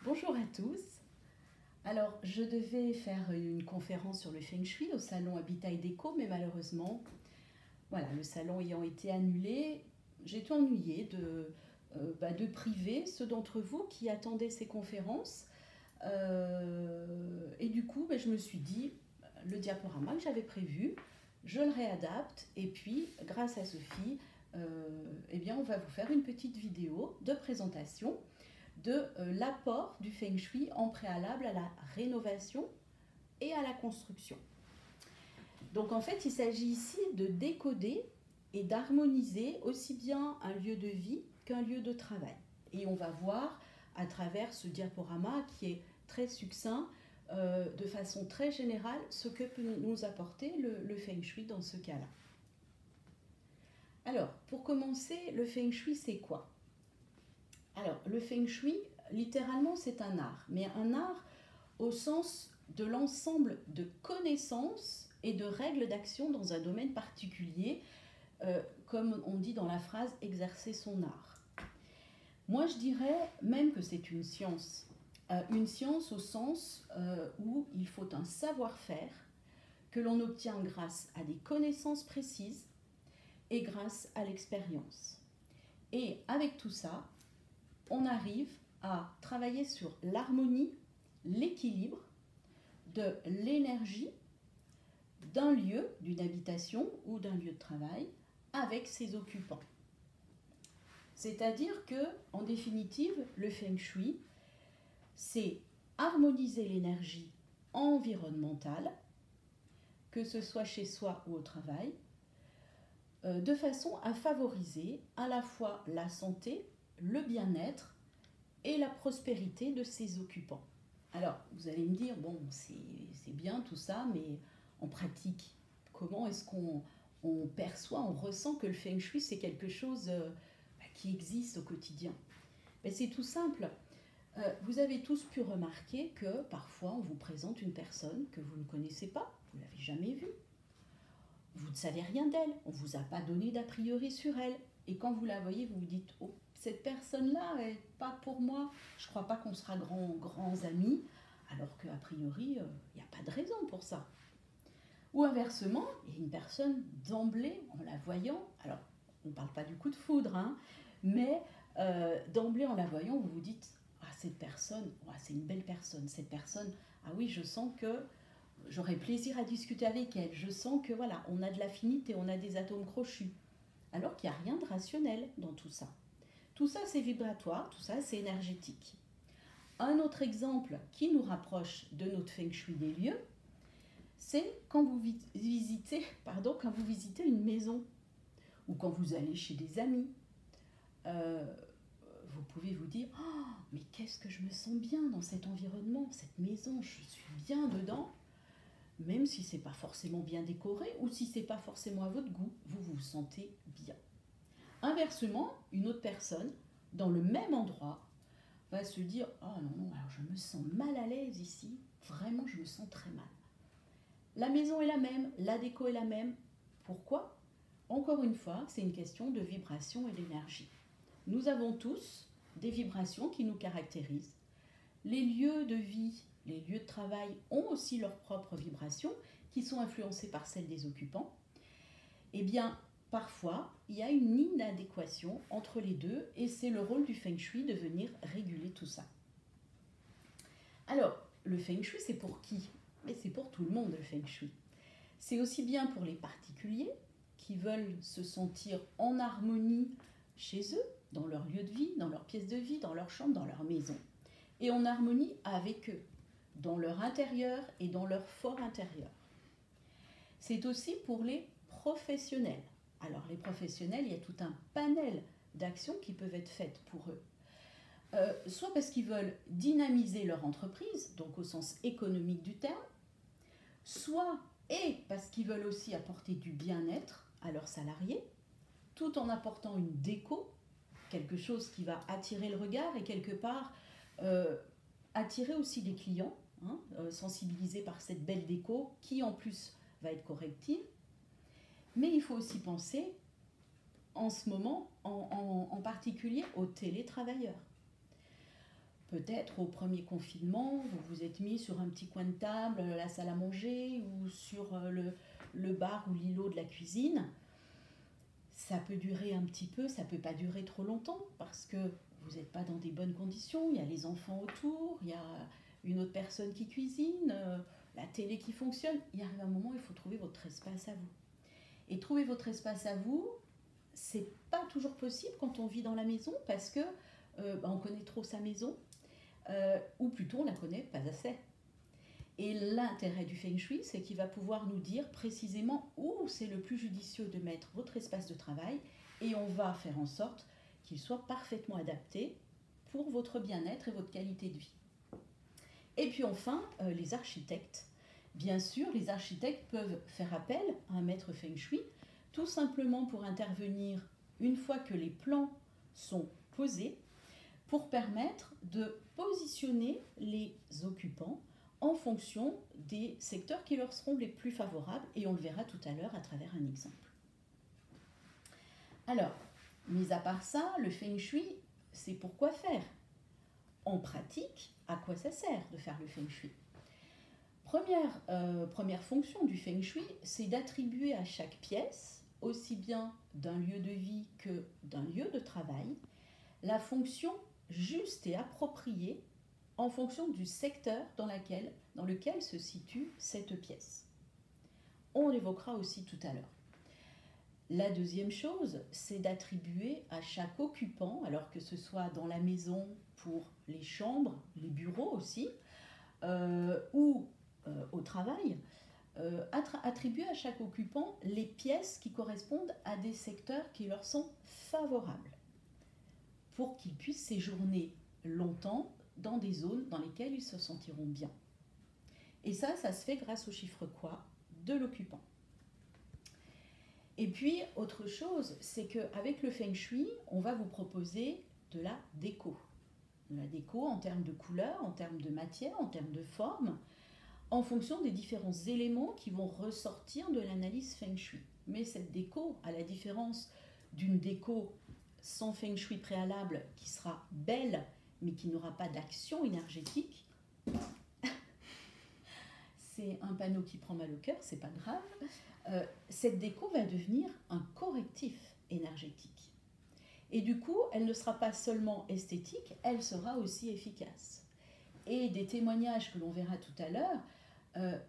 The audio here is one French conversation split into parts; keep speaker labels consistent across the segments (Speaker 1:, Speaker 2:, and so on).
Speaker 1: Bonjour à tous. Alors, je devais faire une conférence sur le Feng Shui au salon Habitat et Déco, mais malheureusement, voilà, le salon ayant été annulé, j'ai été ennuyée de priver ceux d'entre vous qui attendaient ces conférences. Et du coup, je me suis dit, le diaporama que j'avais prévu, je le réadapte et puis, grâce à Sophie, on va vous faire une petite vidéo de présentation de l'apport du Feng Shui en préalable à la rénovation et à la construction. Donc en fait, il s'agit ici de décoder et d'harmoniser aussi bien un lieu de vie qu'un lieu de travail. Et on va voir à travers ce diaporama qui est très succinct, de façon très générale, ce que peut nous apporter le Feng Shui dans ce cas-là. Alors, pour commencer, le Feng Shui, c'est quoi? Alors, le Feng Shui, littéralement, c'est un art, mais un art au sens de l'ensemble de connaissances et de règles d'action dans un domaine particulier, comme on dit dans la phrase « exercer son art ». Moi, je dirais même que c'est une science au sens où il faut un savoir-faire que l'on obtient grâce à des connaissances précises et grâce à l'expérience. Et avec tout ça, on arrive à travailler sur l'harmonie, l'équilibre de l'énergie d'un lieu, d'une habitation ou d'un lieu de travail avec ses occupants. C'est-à-dire que, en définitive, le Feng Shui, c'est harmoniser l'énergie environnementale, que ce soit chez soi ou au travail, de façon à favoriser à la fois la santé, le bien-être et la prospérité de ses occupants. Alors, vous allez me dire, bon, c'est bien tout ça, mais en pratique, comment est-ce qu'on perçoit, on ressent que le Feng Shui, c'est quelque chose qui existe au quotidien? C'est tout simple. Vous avez tous pu remarquer que parfois, on vous présente une personne que vous ne connaissez pas, vous ne l'avez jamais vue. Vous ne savez rien d'elle, on ne vous a pas donné d'a priori sur elle. Et quand vous la voyez, vous vous dites, oh, cette personne-là n'est pas pour moi, je ne crois pas qu'on sera grands amis, alors qu'a priori, il n'y a pas de raison pour ça. Ou inversement, il y a une personne d'emblée, en la voyant, alors on ne parle pas du coup de foudre, hein, mais d'emblée en la voyant, vous vous dites, ah, cette personne, oh, c'est une belle personne, cette personne, ah oui, je sens que j'aurais plaisir à discuter avec elle, je sens que voilà, on a de l'affinité, on a des atomes crochus, alors qu'il n'y a rien de rationnel dans tout ça. Tout ça, c'est vibratoire, tout ça, c'est énergétique. Un autre exemple qui nous rapproche de notre Feng Shui des lieux, c'est quand vous visitez une maison ou quand vous allez chez des amis. Vous pouvez vous dire, oh, mais qu'est-ce que je me sens bien dans cet environnement, cette maison, je suis bien dedans. Même si ce n'est pas forcément bien décoré ou si ce n'est pas forcément à votre goût, vous vous sentez bien. Inversement, une autre personne, dans le même endroit, va se dire « Oh non, alors je me sens mal à l'aise ici, vraiment je me sens très mal ». La maison est la même, la déco est la même. Pourquoi? Encore une fois, c'est une question de vibration et d'énergie. Nous avons tous des vibrations qui nous caractérisent. Les lieux de vie, les lieux de travail ont aussi leurs propres vibrations qui sont influencées par celles des occupants. Eh bien, parfois, il y a une inadéquation entre les deux et c'est le rôle du Feng Shui de venir réguler tout ça. Alors, le Feng Shui, c'est pour qui? Mais c'est pour tout le monde, le Feng Shui. C'est aussi bien pour les particuliers qui veulent se sentir en harmonie chez eux, dans leur lieu de vie, dans leur pièce de vie, dans leur chambre, dans leur maison. Et en harmonie avec eux, dans leur intérieur et dans leur fort intérieur. C'est aussi pour les professionnels. Alors les professionnels, il y a tout un panel d'actions qui peuvent être faites pour eux. Soit parce qu'ils veulent dynamiser leur entreprise, donc au sens économique du terme, soit et parce qu'ils veulent aussi apporter du bien-être à leurs salariés, tout en apportant une déco, quelque chose qui va attirer le regard et quelque part attirer aussi des clients, hein, sensibilisés par cette belle déco qui en plus va être corrective. Mais il faut aussi penser en ce moment en particulier aux télétravailleurs. peut-être au premier confinement, vous vous êtes mis sur un petit coin de table, la salle à manger, ou sur le bar ou l'îlot de la cuisine. Ça peut durer un petit peu, ça ne peut pas durer trop longtemps, parce que vous n'êtes pas dans des bonnes conditions, il y a les enfants autour, il y a une autre personne qui cuisine, la télé qui fonctionne. Il arrive un moment où il faut trouver votre espace à vous. Et trouver votre espace à vous, c'est pas toujours possible quand on vit dans la maison, parce que on connaît trop sa maison, ou plutôt on la connaît pas assez. Et l'intérêt du Feng Shui, c'est qu'il va pouvoir nous dire précisément où c'est le plus judicieux de mettre votre espace de travail, et on va faire en sorte qu'il soit parfaitement adapté pour votre bien-être et votre qualité de vie. Et puis enfin, les architectes. Bien sûr, les architectes peuvent faire appel à un maître Feng Shui, tout simplement pour intervenir une fois que les plans sont posés, pour permettre de positionner les occupants en fonction des secteurs qui leur seront les plus favorables, et on le verra tout à l'heure à travers un exemple. Alors, mis à part ça, le Feng Shui, c'est pour quoi faire? En pratique, à quoi ça sert de faire le Feng Shui? Première fonction du Feng Shui, c'est d'attribuer à chaque pièce, aussi bien d'un lieu de vie que d'un lieu de travail, la fonction juste et appropriée en fonction du secteur dans lequel se situe cette pièce. On l'évoquera aussi tout à l'heure. La deuxième chose, c'est d'attribuer à chaque occupant, alors que ce soit dans la maison pour les chambres, les bureaux aussi, ou au travail, attribuer à chaque occupant les pièces qui correspondent à des secteurs qui leur sont favorables, pour qu'ils puissent séjourner longtemps dans des zones dans lesquelles ils se sentiront bien. Et ça se fait grâce au chiffre quoi de l'occupant. Et puis, autre chose, c'est qu'avec le Feng Shui, on va vous proposer de la déco. De la déco en termes de couleurs, en termes de matière, en termes de forme, en fonction des différents éléments qui vont ressortir de l'analyse Feng Shui. Mais cette déco, à la différence d'une déco sans Feng Shui préalable, qui sera belle, mais qui n'aura pas d'action énergétique, c'est un panneau qui prend mal au cœur, c'est pas grave, cette déco va devenir un correctif énergétique. Et du coup, elle ne sera pas seulement esthétique, elle sera aussi efficace. Et des témoignages que l'on verra tout à l'heure,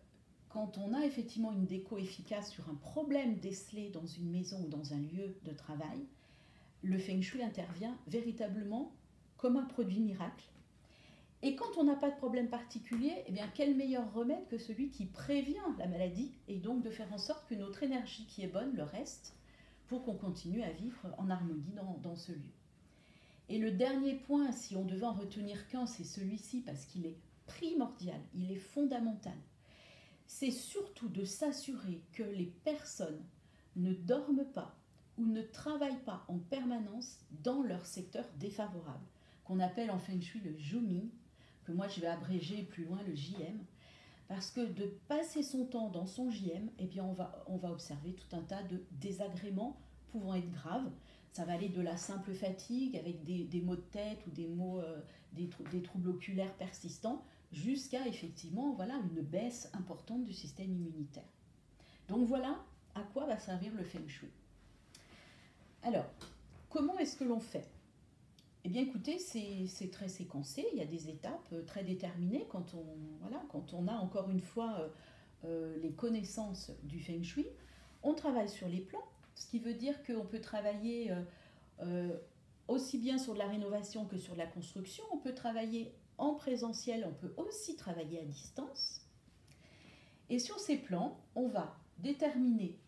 Speaker 1: quand on a effectivement une déco efficace sur un problème décelé dans une maison ou dans un lieu de travail, le Feng Shui intervient véritablement comme un produit miracle. Et quand on n'a pas de problème particulier, eh bien, quel meilleur remède que celui qui prévient la maladie, et donc de faire en sorte que notre énergie qui est bonne le reste, pour qu'on continue à vivre en harmonie dans ce lieu. Et le dernier point, si on devait en retenir qu'un, c'est celui-ci, parce qu'il est primordial, il est fondamental. C'est surtout de s'assurer que les personnes ne dorment pas ou ne travaillent pas en permanence dans leur secteur défavorable, qu'on appelle en Feng Shui le Zhuming, que moi je vais abréger plus loin le JM, parce que de passer son temps dans son JM, eh bien on va observer tout un tas de désagréments pouvant être graves. Ça va aller de la simple fatigue avec des maux de tête ou des troubles oculaires persistants, jusqu'à effectivement une baisse importante du système immunitaire. Donc voilà à quoi va servir le Feng Shui. Alors, comment est-ce que l'on fait? Eh bien écoutez, c'est très séquencé, il y a des étapes très déterminées quand on a encore une fois les connaissances du Feng Shui. On travaille sur les plans, ce qui veut dire qu'on peut travailler aussi bien sur de la rénovation que sur de la construction. On peut travailler en présentiel, on peut aussi travailler à distance. Et sur ces plans, on va déterminer,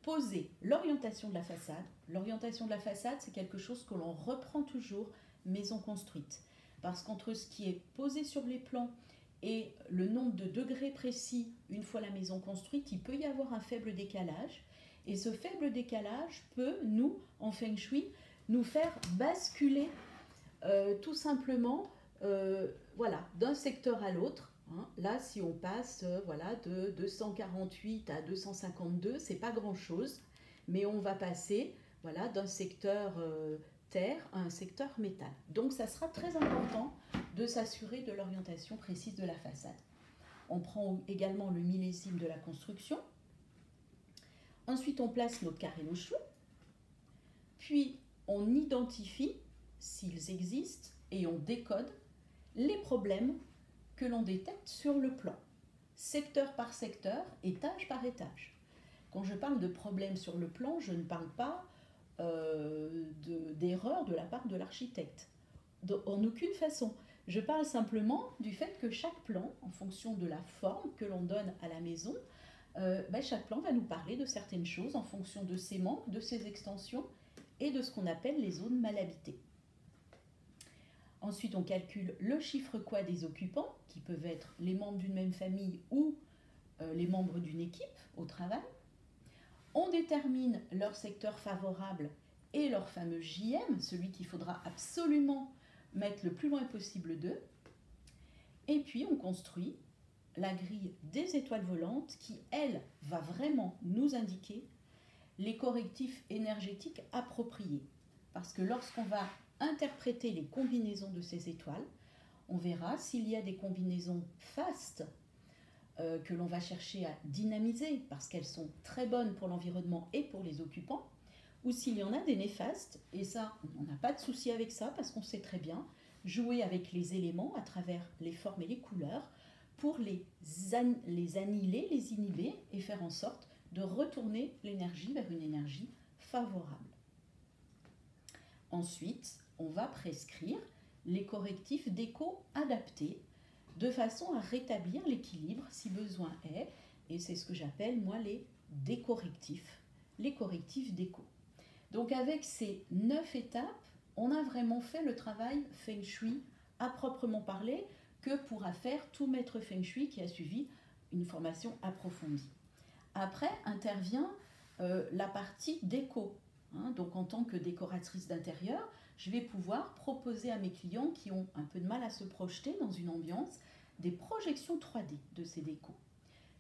Speaker 1: poser l'orientation de la façade. L'orientation de la façade, c'est quelque chose que l'on reprend toujours maison construite. Parce qu'entre ce qui est posé sur les plans et le nombre de degrés précis, une fois la maison construite, il peut y avoir un faible décalage. Et ce faible décalage peut, nous, en Feng Shui, nous faire basculer tout simplement d'un secteur à l'autre. Là, si on passe de 248 à 252, c'est pas grand-chose, mais on va passer d'un secteur terre à un secteur métal. Donc, ça sera très important de de s'assurer de l'orientation précise de la façade. On prend également le millésime de la construction. Ensuite, on place nos carrés, nos choux. Puis, on identifie, s'ils existent, et on décode les problèmes que l'on détecte sur le plan, secteur par secteur, étage par étage. Quand je parle de problèmes sur le plan, je ne parle pas d'erreur de la part de l'architecte, en aucune façon. Je parle simplement du fait que chaque plan, en fonction de la forme que l'on donne à la maison, chaque plan va nous parler de certaines choses en fonction de ses manques, de ses extensions et de ce qu'on appelle les zones mal habitées. Ensuite, on calcule le chiffre quoi des occupants, qui peuvent être les membres d'une même famille ou les membres d'une équipe au travail. On détermine leur secteur favorable et leur fameux JM, celui qu'il faudra absolument mettre le plus loin possible d'eux. Et puis, on construit la grille des étoiles volantes qui, elle, va vraiment nous indiquer les correctifs énergétiques appropriés. Parce que lorsqu'on va interpréter les combinaisons de ces étoiles, on verra s'il y a des combinaisons fastes que l'on va chercher à dynamiser parce qu'elles sont très bonnes pour l'environnement et pour les occupants, ou s'il y en a des néfastes, et ça, on n'a pas de souci avec ça parce qu'on sait très bien jouer avec les éléments à travers les formes et les couleurs pour les annihiler, les inhiber et faire en sorte de retourner l'énergie vers une énergie favorable. Ensuite, on va prescrire les correctifs déco adaptés de façon à rétablir l'équilibre si besoin est, et c'est ce que j'appelle moi les décorrectifs, les correctifs déco. Donc avec ces 9 étapes, on a vraiment fait le travail Feng Shui à proprement parler que pourra faire tout maître Feng Shui qui a suivi une formation approfondie. Après intervient la partie déco. Donc en tant que décoratrice d'intérieur, je vais pouvoir proposer à mes clients qui ont un peu de mal à se projeter dans une ambiance des projections 3D de ces décos.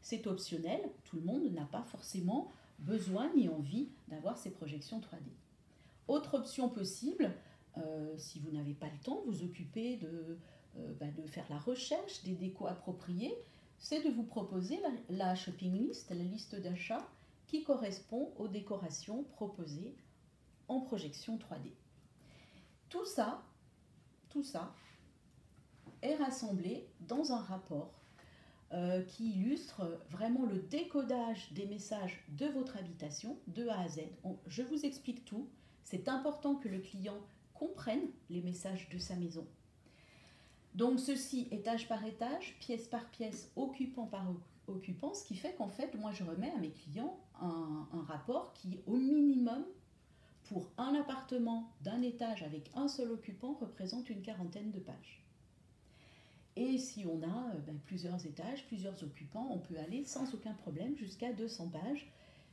Speaker 1: C'est optionnel, tout le monde n'a pas forcément besoin ni envie d'avoir ces projections 3D. Autre option possible, si vous n'avez pas le temps, vous occupez de faire la recherche des décos appropriés, c'est de vous proposer la shopping list, la liste d'achat qui correspond aux décorations proposées en projection 3D. Tout ça est rassemblé dans un rapport qui illustre vraiment le décodage des messages de votre habitation de A à Z. Je vous explique tout. C'est important que le client comprenne les messages de sa maison. Donc ceci, étage par étage, pièce par pièce, occupant par occupant, ce qui fait qu'en fait, moi je remets à mes clients un rapport qui, au minimum, pour un appartement d'un étage avec un seul occupant, représente une 40aine de pages. Et si on a plusieurs étages, plusieurs occupants, on peut aller sans aucun problème jusqu'à 200 pages.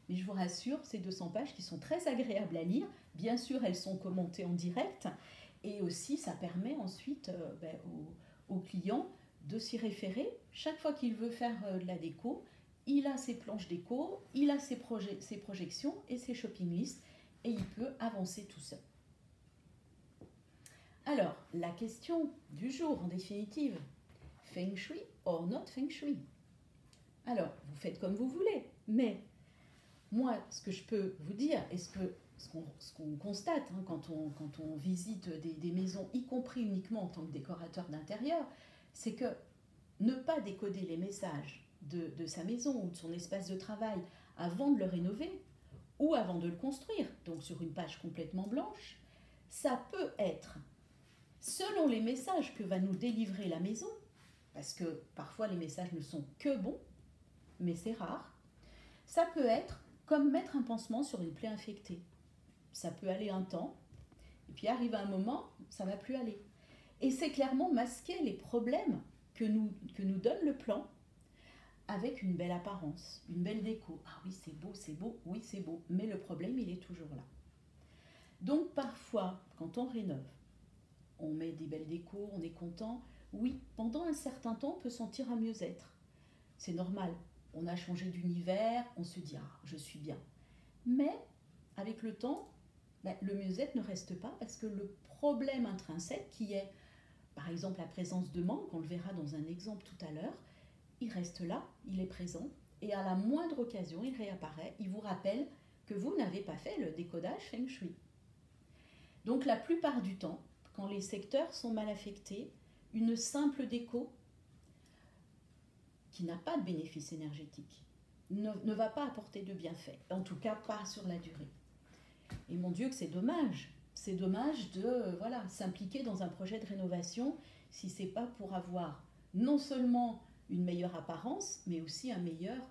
Speaker 1: Mais je vous rassure, ces 200 pages qui sont très agréables à lire, bien sûr elles sont commentées en direct, et aussi ça permet ensuite au client de s'y référer. Chaque fois qu'il veut faire de la déco, il a ses planches déco, il a ses projections et ses shopping lists, et il peut avancer tout seul. Alors, la question du jour, en définitive, Feng Shui or not Feng Shui? Alors, vous faites comme vous voulez, mais moi, ce que je peux vous dire, et ce qu'on constate quand on visite des maisons, y compris uniquement en tant que décorateur d'intérieur, c'est que ne pas décoder les messages de sa maison ou de son espace de travail avant de le rénover ou avant de le construire, donc sur une page complètement blanche, ça peut être, selon les messages que va nous délivrer la maison, parce que parfois les messages ne sont que bons, mais c'est rare, ça peut être comme mettre un pansement sur une plaie infectée. Ça peut aller un temps, et puis arrive un moment, ça ne va plus aller. Et c'est clairement masquer les problèmes que nous donne le plan avec une belle apparence, une belle déco. Ah oui, c'est beau, oui, c'est beau, mais le problème, il est toujours là. Donc parfois, quand on rénove, on met des belles décos, on est content. Oui, pendant un certain temps, on peut sentir un mieux-être. C'est normal. On a changé d'univers, on se dit « Ah, je suis bien ». Mais avec le temps, le mieux-être ne reste pas parce que le problème intrinsèque qui est par exemple la présence de manque, on le verra dans un exemple tout à l'heure, il reste là, il est présent, et à la moindre occasion, il réapparaît, il vous rappelle que vous n'avez pas fait le décodage Feng Shui. Donc la plupart du temps, quand les secteurs sont mal affectés, une simple déco qui n'a pas de bénéfice énergétique ne va pas apporter de bienfaits, en tout cas pas sur la durée. Et mon Dieu que c'est dommage. C'est dommage de s'impliquer dans un projet de rénovation si ce n'est pas pour avoir non seulement une meilleure apparence, mais aussi un meilleur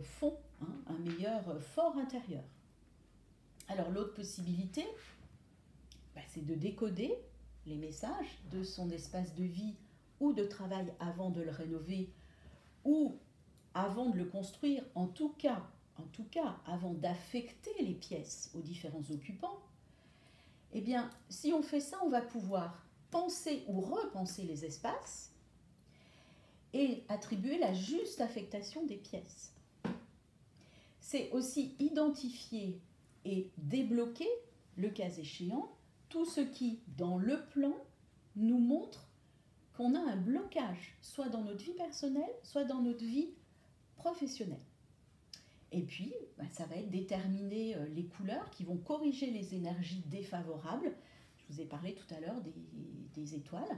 Speaker 1: fond, hein, un meilleur fort intérieur. Alors l'autre possibilité, c'est de décoder les messages de son espace de vie ou de travail avant de le rénover ou avant de le construire, en tout cas, avant d'affecter les pièces aux différents occupants. Eh bien, si on fait ça, on va pouvoir penser ou repenser les espaces et attribuer la juste affectation des pièces. C'est aussi identifier et débloquer, le cas échéant, tout ce qui, dans le plan, nous montre qu'on a un blocage, soit dans notre vie personnelle, soit dans notre vie professionnelle. Et puis, ça va être déterminer les couleurs qui vont corriger les énergies défavorables. Je vous ai parlé tout à l'heure des étoiles.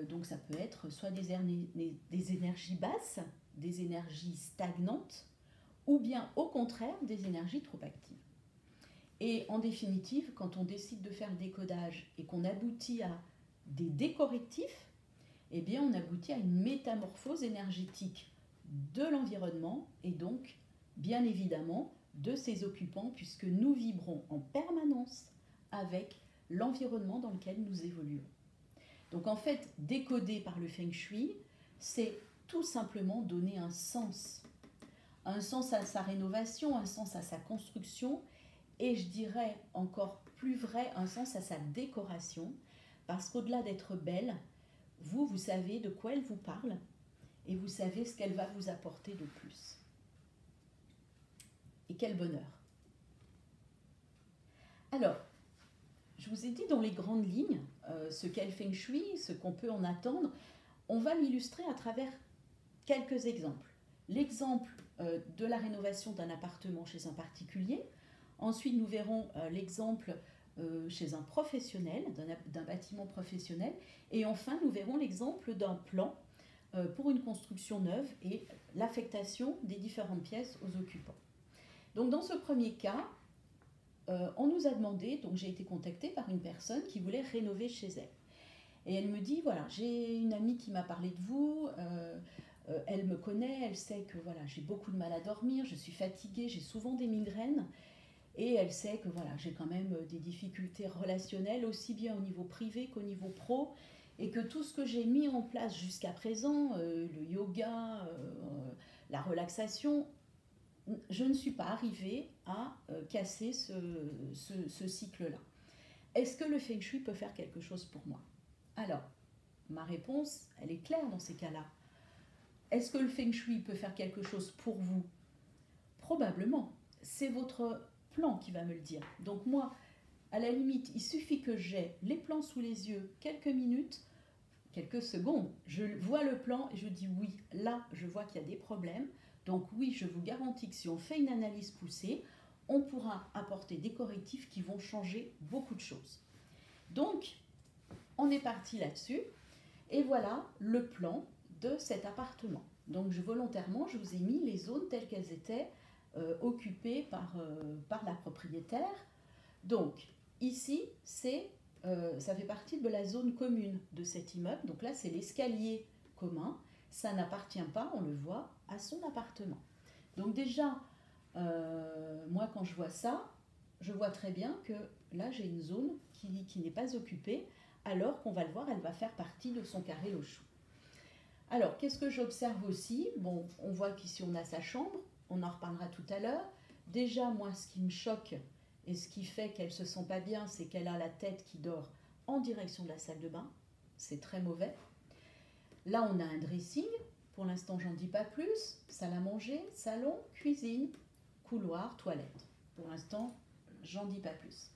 Speaker 1: Donc ça peut être soit des énergies basses, des énergies stagnantes, ou bien au contraire des énergies trop actives. Et en définitive, quand on décide de faire le décodage et qu'on aboutit à des décorrectifs, eh bien on aboutit à une métamorphose énergétique de l'environnement et donc bien évidemment de ses occupants, puisque nous vibrons en permanence avec l'environnement dans lequel nous évoluons. Donc en fait, décoder par le Feng Shui, c'est tout simplement donner un sens à sa rénovation, un sens à sa construction, et je dirais encore plus vrai, un sens à sa décoration, parce qu'au-delà d'être belle, vous savez de quoi elle vous parle, et vous savez ce qu'elle va vous apporter de plus. Et quel bonheur! Alors, je vous ai dit dans les grandes lignes ce qu'est le Feng Shui, ce qu'on peut en attendre. On va l'illustrer à travers quelques exemples. L'exemple de la rénovation d'un appartement chez un particulier. Ensuite, nous verrons l'exemple chez un professionnel, d'un bâtiment professionnel. Et enfin, nous verrons l'exemple d'un plan pour une construction neuve et l'affectation des différentes pièces aux occupants. Donc dans ce premier cas, on nous a demandé, donc j'ai été contactée par une personne qui voulait rénover chez elle. Et elle me dit, voilà, j'ai une amie qui m'a parlé de vous, elle me connaît, elle sait que voilà, j'ai beaucoup de mal à dormir, je suis fatiguée, j'ai souvent des migraines, et elle sait que voilà, j'ai quand même des difficultés relationnelles, aussi bien au niveau privé qu'au niveau pro, et que tout ce que j'ai mis en place jusqu'à présent, le yoga, la relaxation, je ne suis pas arrivée à casser ce cycle-là. Est-ce que le Feng Shui peut faire quelque chose pour moi? Alors, ma réponse, elle est claire dans ces cas-là. Est-ce que le Feng Shui peut faire quelque chose pour vous? Probablement. C'est votre plan qui va me le dire. Donc moi, à la limite, il suffit que j'ai les plans sous les yeux, quelques minutes, quelques secondes, je vois le plan et je dis oui, là, je vois qu'il y a des problèmes. Donc oui, je vous garantis que si on fait une analyse poussée, on pourra apporter des correctifs qui vont changer beaucoup de choses. Donc, on est parti là-dessus. Et voilà le plan de cet appartement. Donc volontairement, je vous ai mis les zones telles qu'elles étaient occupées par la propriétaire. Donc ici, ça fait partie de la zone commune de cet immeuble. Donc là, c'est l'escalier commun. Ça n'appartient pas, on le voit, à son appartement. Donc déjà, moi quand je vois ça, je vois très bien que là, j'ai une zone qui n'est pas occupée, alors qu'on va le voir, elle va faire partie de son carré Lochou. Alors, qu'est-ce que j'observe aussi? Bon, on voit qu'ici, on a sa chambre, on en reparlera tout à l'heure. Déjà, moi, ce qui me choque et ce qui fait qu'elle ne se sent pas bien, c'est qu'elle a la tête qui dort en direction de la salle de bain. C'est très mauvais. Là, on a un dressing. Pour l'instant, j'en dis pas plus. Salle à manger, salon, cuisine, couloir, toilette. Pour l'instant, j'en dis pas plus.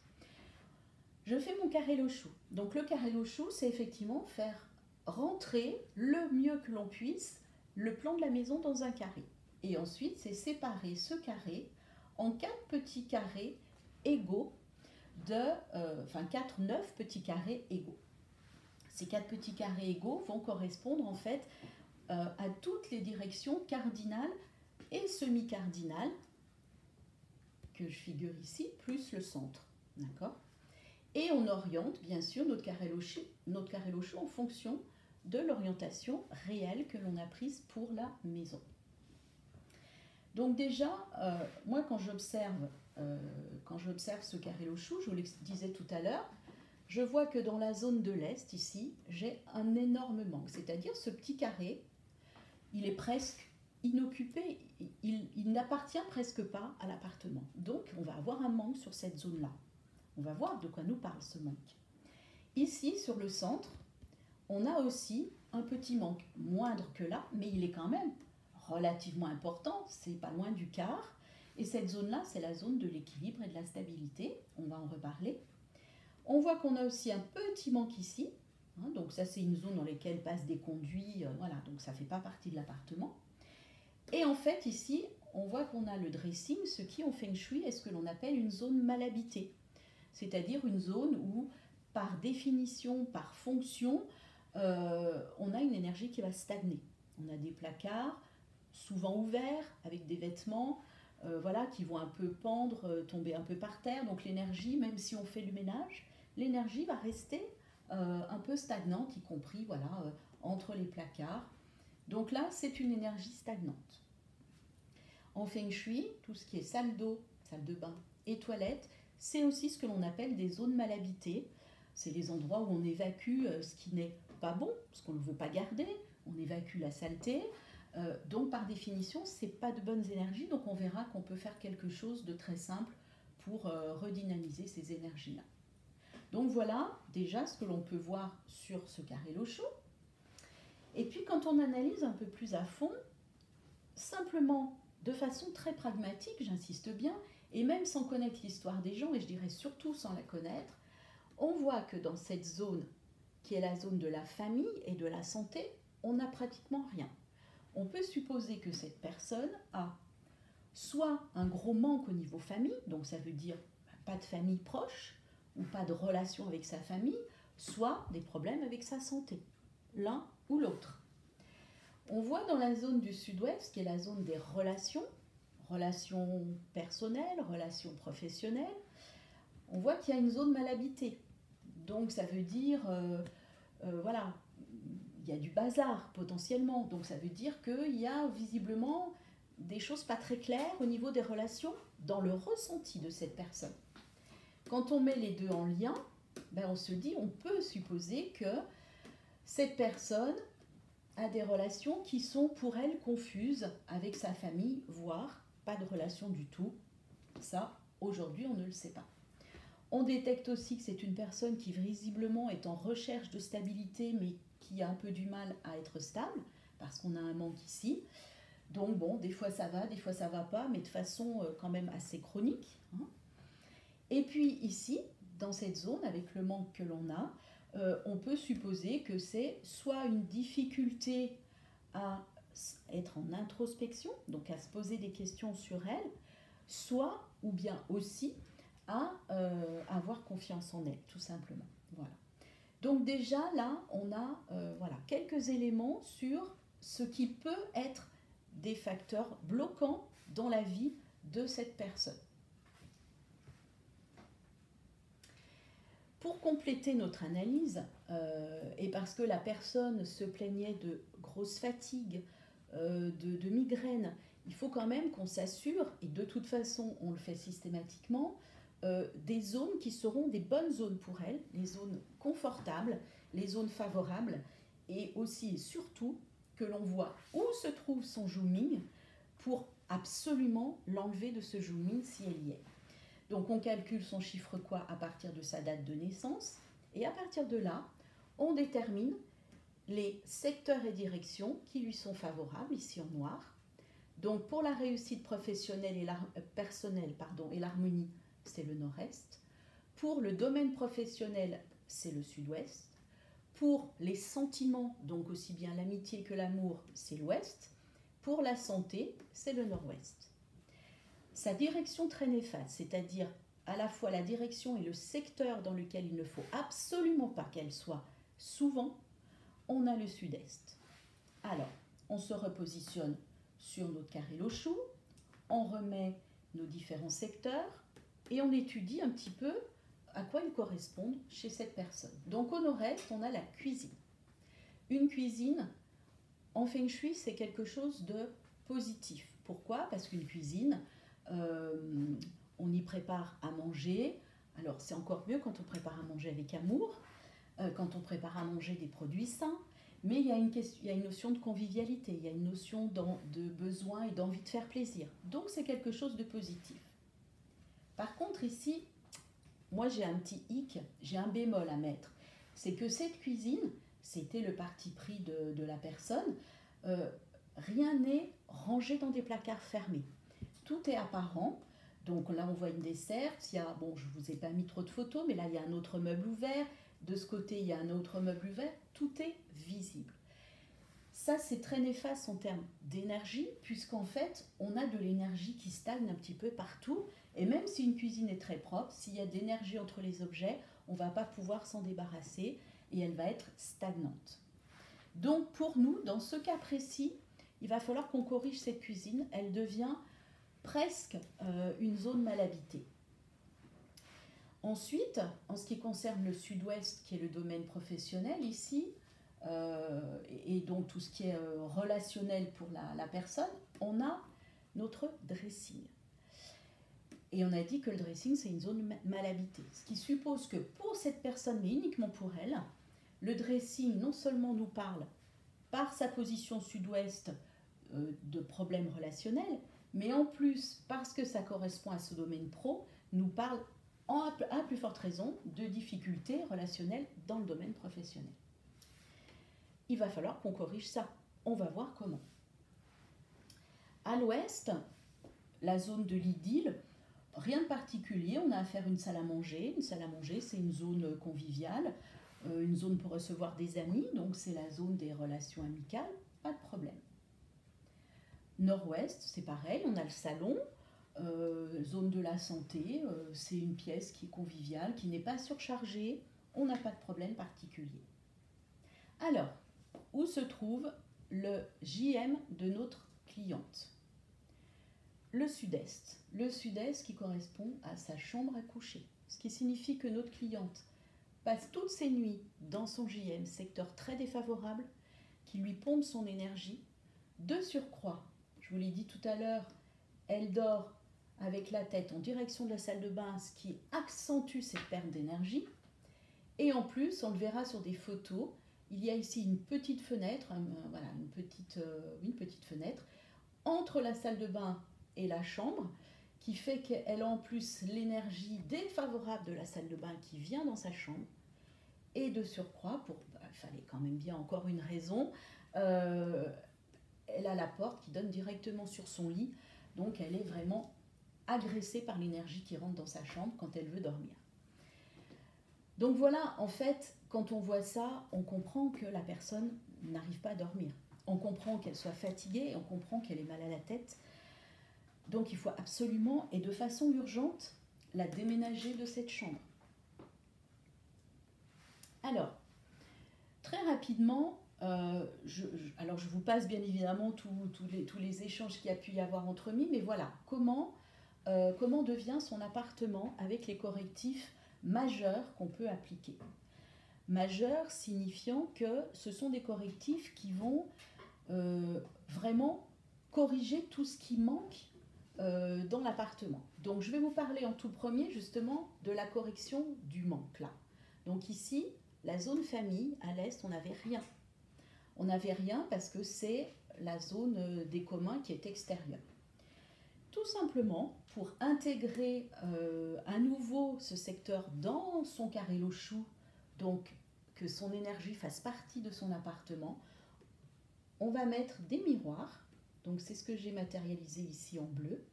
Speaker 1: Je fais mon carré Lochou. Donc le carré Lochou, c'est effectivement faire rentrer le mieux que l'on puisse le plan de la maison dans un carré. Et ensuite, c'est séparer ce carré en 4 petits carrés égaux enfin 9 petits carrés égaux. Ces 4 petits carrés égaux vont correspondre en fait à toutes les directions cardinales et semi-cardinales que je figure ici, plus le centre. D'accord ? Et on oriente bien sûr notre carré Lochou en fonction de l'orientation réelle que l'on a prise pour la maison. Donc déjà, moi quand j'observe ce carré Lochou, je vous le disais tout à l'heure, je vois que dans la zone de l'Est, ici, j'ai un énorme manque. C'est-à-dire ce petit carré, il est presque inoccupé, il n'appartient presque pas à l'appartement. Donc on va avoir un manque sur cette zone-là. On va voir de quoi nous parle ce manque. Ici, sur le centre, on a aussi un petit manque, moindre que là, mais il est quand même relativement important, c'est pas loin du quart. Et cette zone-là, c'est la zone de l'équilibre et de la stabilité. On va en reparler. On voit qu'on a aussi un petit manque ici. Hein, donc ça, c'est une zone dans laquelle passent des conduits. Voilà, donc ça ne fait pas partie de l'appartement. Et en fait, ici, on voit qu'on a le dressing, ce qui, en Feng Shui, est ce que l'on appelle une zone mal habitée. C'est-à-dire une zone où, par définition, par fonction, on a une énergie qui va stagner. On a des placards, souvent ouverts, avec des vêtements voilà, qui vont un peu pendre, tomber un peu par terre. Donc l'énergie, même si on fait du ménage, l'énergie va rester un peu stagnante, y compris voilà, entre les placards. Donc là, c'est une énergie stagnante. En Feng Shui, tout ce qui est salle d'eau, salle de bain et toilette, c'est aussi ce que l'on appelle des zones mal habitées. C'est les endroits où on évacue ce qui n'est pas bon, ce qu'on ne veut pas garder, on évacue la saleté. Donc par définition, ce n'est pas de bonnes énergies, donc on verra qu'on peut faire quelque chose de très simple pour redynamiser ces énergies-là. Donc voilà déjà ce que l'on peut voir sur ce carré Lochou. Et puis quand on analyse un peu plus à fond, simplement de façon très pragmatique, j'insiste bien, et même sans connaître l'histoire des gens, et je dirais surtout sans la connaître, on voit que dans cette zone, qui est la zone de la famille et de la santé, on n'a pratiquement rien. On peut supposer que cette personne a soit un gros manque au niveau famille, donc ça veut dire pas de famille proche, ou pas de relation avec sa famille, soit des problèmes avec sa santé, l'un ou l'autre. On voit dans la zone du sud-ouest, qui est la zone des relations personnelles, relations professionnelles, on voit qu'il y a une zone mal habitée. Donc ça veut dire, voilà, il y a du bazar potentiellement. Donc ça veut dire qu'il y a visiblement des choses pas très claires au niveau des relations dans le ressenti de cette personne. Quand on met les deux en lien, ben on se dit, on peut supposer que cette personne a des relations qui sont pour elle confuses avec sa famille, voire pas de relation du tout. Ça, aujourd'hui, on ne le sait pas. On détecte aussi que c'est une personne qui visiblement est en recherche de stabilité, mais qui a un peu du mal à être stable, parce qu'on a un manque ici. Donc bon, des fois ça va, des fois ça va pas, mais de façon quand même assez chronique. Hein. Et puis ici, dans cette zone, avec le manque que l'on a, on peut supposer que c'est soit une difficulté à être en introspection, donc à se poser des questions sur elle, soit, ou bien aussi, à avoir confiance en elle, tout simplement. Voilà. Donc déjà, là, on a voilà, quelques éléments sur ce qui peut être des facteurs bloquants dans la vie de cette personne. Pour compléter notre analyse, et parce que la personne se plaignait de grosses fatigues, de migraines, il faut quand même qu'on s'assure, et de toute façon on le fait systématiquement, des zones qui seront des bonnes zones pour elle, les zones confortables, les zones favorables, et aussi et surtout que l'on voit où se trouve son zooming pour absolument l'enlever de ce zooming si elle y est. Donc on calcule son chiffre quoi à partir de sa date de naissance, et à partir de là, on détermine les secteurs et directions qui lui sont favorables, ici en noir. Donc pour la réussite professionnelle et personnelle et l'harmonie, c'est le nord-est. Pour le domaine professionnel, c'est le sud-ouest. Pour les sentiments, donc aussi bien l'amitié que l'amour, c'est l'ouest. Pour la santé, c'est le nord-ouest. Sa direction très néfaste, c'est-à-dire à la fois la direction et le secteur dans lequel il ne faut absolument pas qu'elle soit, souvent, on a le sud-est. Alors, on se repositionne sur notre carré Lochou, on remet nos différents secteurs et on étudie un petit peu à quoi ils correspondent chez cette personne. Donc au nord-est, on a la cuisine. Une cuisine, en Feng Shui, c'est quelque chose de positif. Pourquoi? Parce qu'une cuisine, on y prépare à manger. Alors c'est encore mieux quand on prépare à manger avec amour, quand on prépare à manger des produits sains. Mais il y a une notion de convivialité, il y a une notion de besoin et d'envie de faire plaisir. Donc c'est quelque chose de positif. Par contre ici, moi j'ai un petit hic, j'ai un bémol à mettre. C'est que cette cuisine, c'était le parti pris de la personne, rien n'est rangé dans des placards fermés. Tout est apparent. Donc là on voit une desserte, il y a, bon je ne vous ai pas mis trop de photos, mais là il y a un autre meuble ouvert, de ce côté il y a un autre meuble ouvert, tout est visible. Ça c'est très néfaste en termes d'énergie, puisqu'en fait on a de l'énergie qui stagne un petit peu partout, et même si une cuisine est très propre, s'il y a de l'énergie entre les objets, on ne va pas pouvoir s'en débarrasser, et elle va être stagnante. Donc pour nous, dans ce cas précis, il va falloir qu'on corrige cette cuisine, elle devient presque une zone mal habitée. Ensuite, en ce qui concerne le sud-ouest, qui est le domaine professionnel ici, et donc tout ce qui est relationnel pour la personne, on a notre dressing. Et on a dit que le dressing, c'est une zone mal habitée. Ce qui suppose que pour cette personne, mais uniquement pour elle, le dressing non seulement nous parle par sa position sud-ouest de problèmes relationnels, mais en plus, parce que ça correspond à ce domaine pro, nous parle à plus forte raison de difficultés relationnelles dans le domaine professionnel. Il va falloir qu'on corrige ça. On va voir comment. À l'ouest, la zone de l'idylle, rien de particulier. On a à faire une salle à manger. Une salle à manger, c'est une zone conviviale, une zone pour recevoir des amis, donc c'est la zone des relations amicales, pas de problème. Nord-ouest, c'est pareil, on a le salon, zone de la santé, c'est une pièce qui est conviviale, qui n'est pas surchargée, on n'a pas de problème particulier. Alors, où se trouve le JM de notre cliente? Le sud-est. Le sud-est qui correspond à sa chambre à coucher, ce qui signifie que notre cliente passe toutes ses nuits dans son JM, secteur très défavorable, qui lui pompe son énergie. De surcroît, je vous l'ai dit tout à l'heure, elle dort avec la tête en direction de la salle de bain, ce qui accentue cette perte d'énergie. Et en plus, on le verra sur des photos, il y a ici une petite fenêtre, voilà, une petite fenêtre entre la salle de bain et la chambre, qui fait qu'elle a en plus l'énergie défavorable de la salle de bain qui vient dans sa chambre. Et de surcroît, il fallait quand même bien encore une raison, elle a la porte qui donne directement sur son lit, donc elle est vraiment agressée par l'énergie qui rentre dans sa chambre quand elle veut dormir. Donc voilà, en fait, quand on voit ça, on comprend que la personne n'arrive pas à dormir. On comprend qu'elle soit fatiguée, on comprend qu'elle ait mal à la tête. Donc il faut absolument, et de façon urgente, la déménager de cette chambre. Alors, très rapidement, alors je vous passe bien évidemment tous les échanges qu'il y a pu y avoir entre nous, mais voilà, comment devient son appartement avec les correctifs majeurs qu'on peut appliquer. Majeurs signifiant que ce sont des correctifs qui vont vraiment corriger tout ce qui manque dans l'appartement. Donc je vais vous parler en tout premier justement de la correction du manque là. Donc ici, la zone famille, à l'est, on n'avait rien. On n'avait rien parce que c'est la zone des communs qui est extérieure. Tout simplement, pour intégrer à nouveau ce secteur dans son carré Lochou, donc que son énergie fasse partie de son appartement, on va mettre des miroirs. Donc c'est ce que j'ai matérialisé ici en bleu.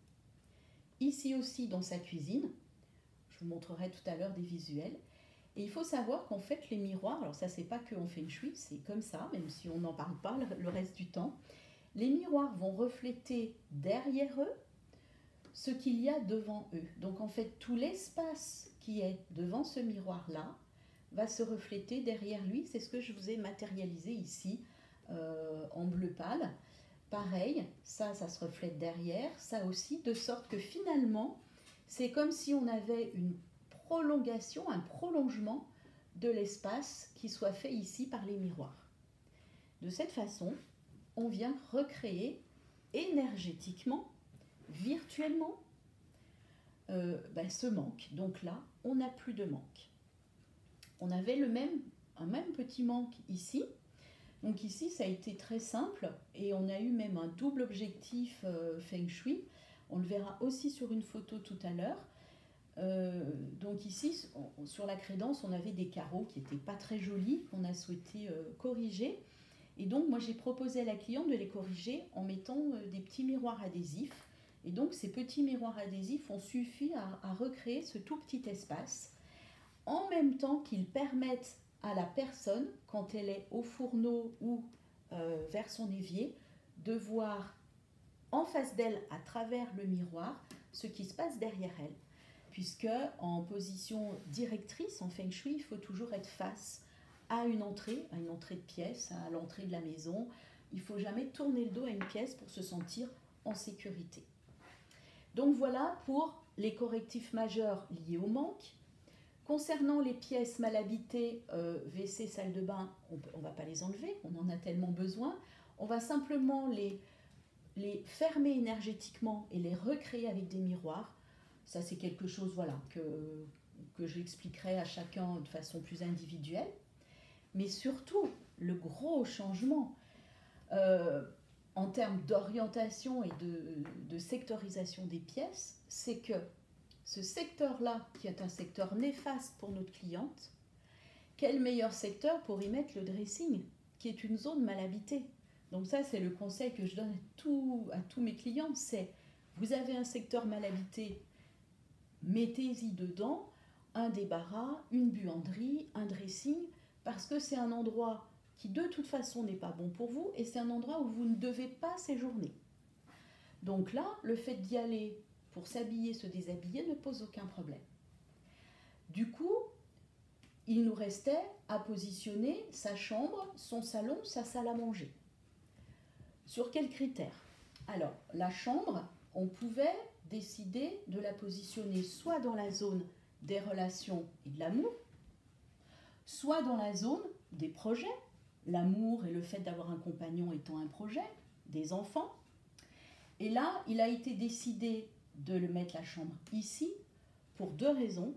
Speaker 1: Ici aussi dans sa cuisine, je vous montrerai tout à l'heure des visuels. Et il faut savoir qu'en fait, les miroirs, alors ça, c'est pas que en Feng Shui, c'est comme ça, même si on n'en parle pas le reste du temps. Les miroirs vont refléter derrière eux ce qu'il y a devant eux. Donc en fait, tout l'espace qui est devant ce miroir-là va se refléter derrière lui. C'est ce que je vous ai matérialisé ici en bleu pâle. Pareil, ça se reflète derrière, ça aussi, de sorte que finalement, c'est comme si on avait une prolongation, un prolongement de l'espace qui soit fait ici par les miroirs. De cette façon, on vient recréer énergétiquement, virtuellement, ce manque. Donc là, on n'a plus de manque. On avait un même petit manque ici. Donc ici, ça a été très simple et on a eu même un double objectif Feng Shui. On le verra aussi sur une photo tout à l'heure. Donc ici, sur la crédence, on avait des carreaux qui n'étaient pas très jolis, qu'on a souhaité corriger. Et donc, moi, j'ai proposé à la cliente de les corriger en mettant des petits miroirs adhésifs. Et donc, ces petits miroirs adhésifs ont suffi à recréer ce tout petit espace, en même temps qu'ils permettent à la personne, quand elle est au fourneau ou vers son évier, de voir en face d'elle, à travers le miroir, ce qui se passe derrière elle. Puisque en position directrice, en Feng Shui, il faut toujours être face à une entrée de pièce, à l'entrée de la maison. Il ne faut jamais tourner le dos à une pièce pour se sentir en sécurité. Donc voilà pour les correctifs majeurs liés au manque. Concernant les pièces mal habitées, WC, salle de bain, on ne va pas les enlever, on en a tellement besoin. On va simplement les fermer énergétiquement et les recréer avec des miroirs. Ça, c'est quelque chose que j'expliquerai à chacun de façon plus individuelle. Mais surtout, le gros changement en termes d'orientation et de sectorisation des pièces, c'est que ce secteur-là, qui est un secteur néfaste pour notre cliente, quel meilleur secteur pour y mettre le dressing, qui est une zone mal habitée. Donc ça, c'est le conseil que je donne à tous mes clients, c'est vous avez un secteur mal habité, mettez-y dedans un débarras, une buanderie, un dressing, parce que c'est un endroit qui de toute façon n'est pas bon pour vous et c'est un endroit où vous ne devez pas séjourner. Donc là, le fait d'y aller pour s'habiller, se déshabiller ne pose aucun problème. Du coup, il nous restait à positionner sa chambre, son salon, sa salle à manger. Sur quels critères? Alors, la chambre, on pouvait décider de la positionner soit dans la zone des relations et de l'amour, soit dans la zone des projets, l'amour et le fait d'avoir un compagnon étant un projet, des enfants. Et là, il a été décidé de le mettre la chambre ici pour deux raisons.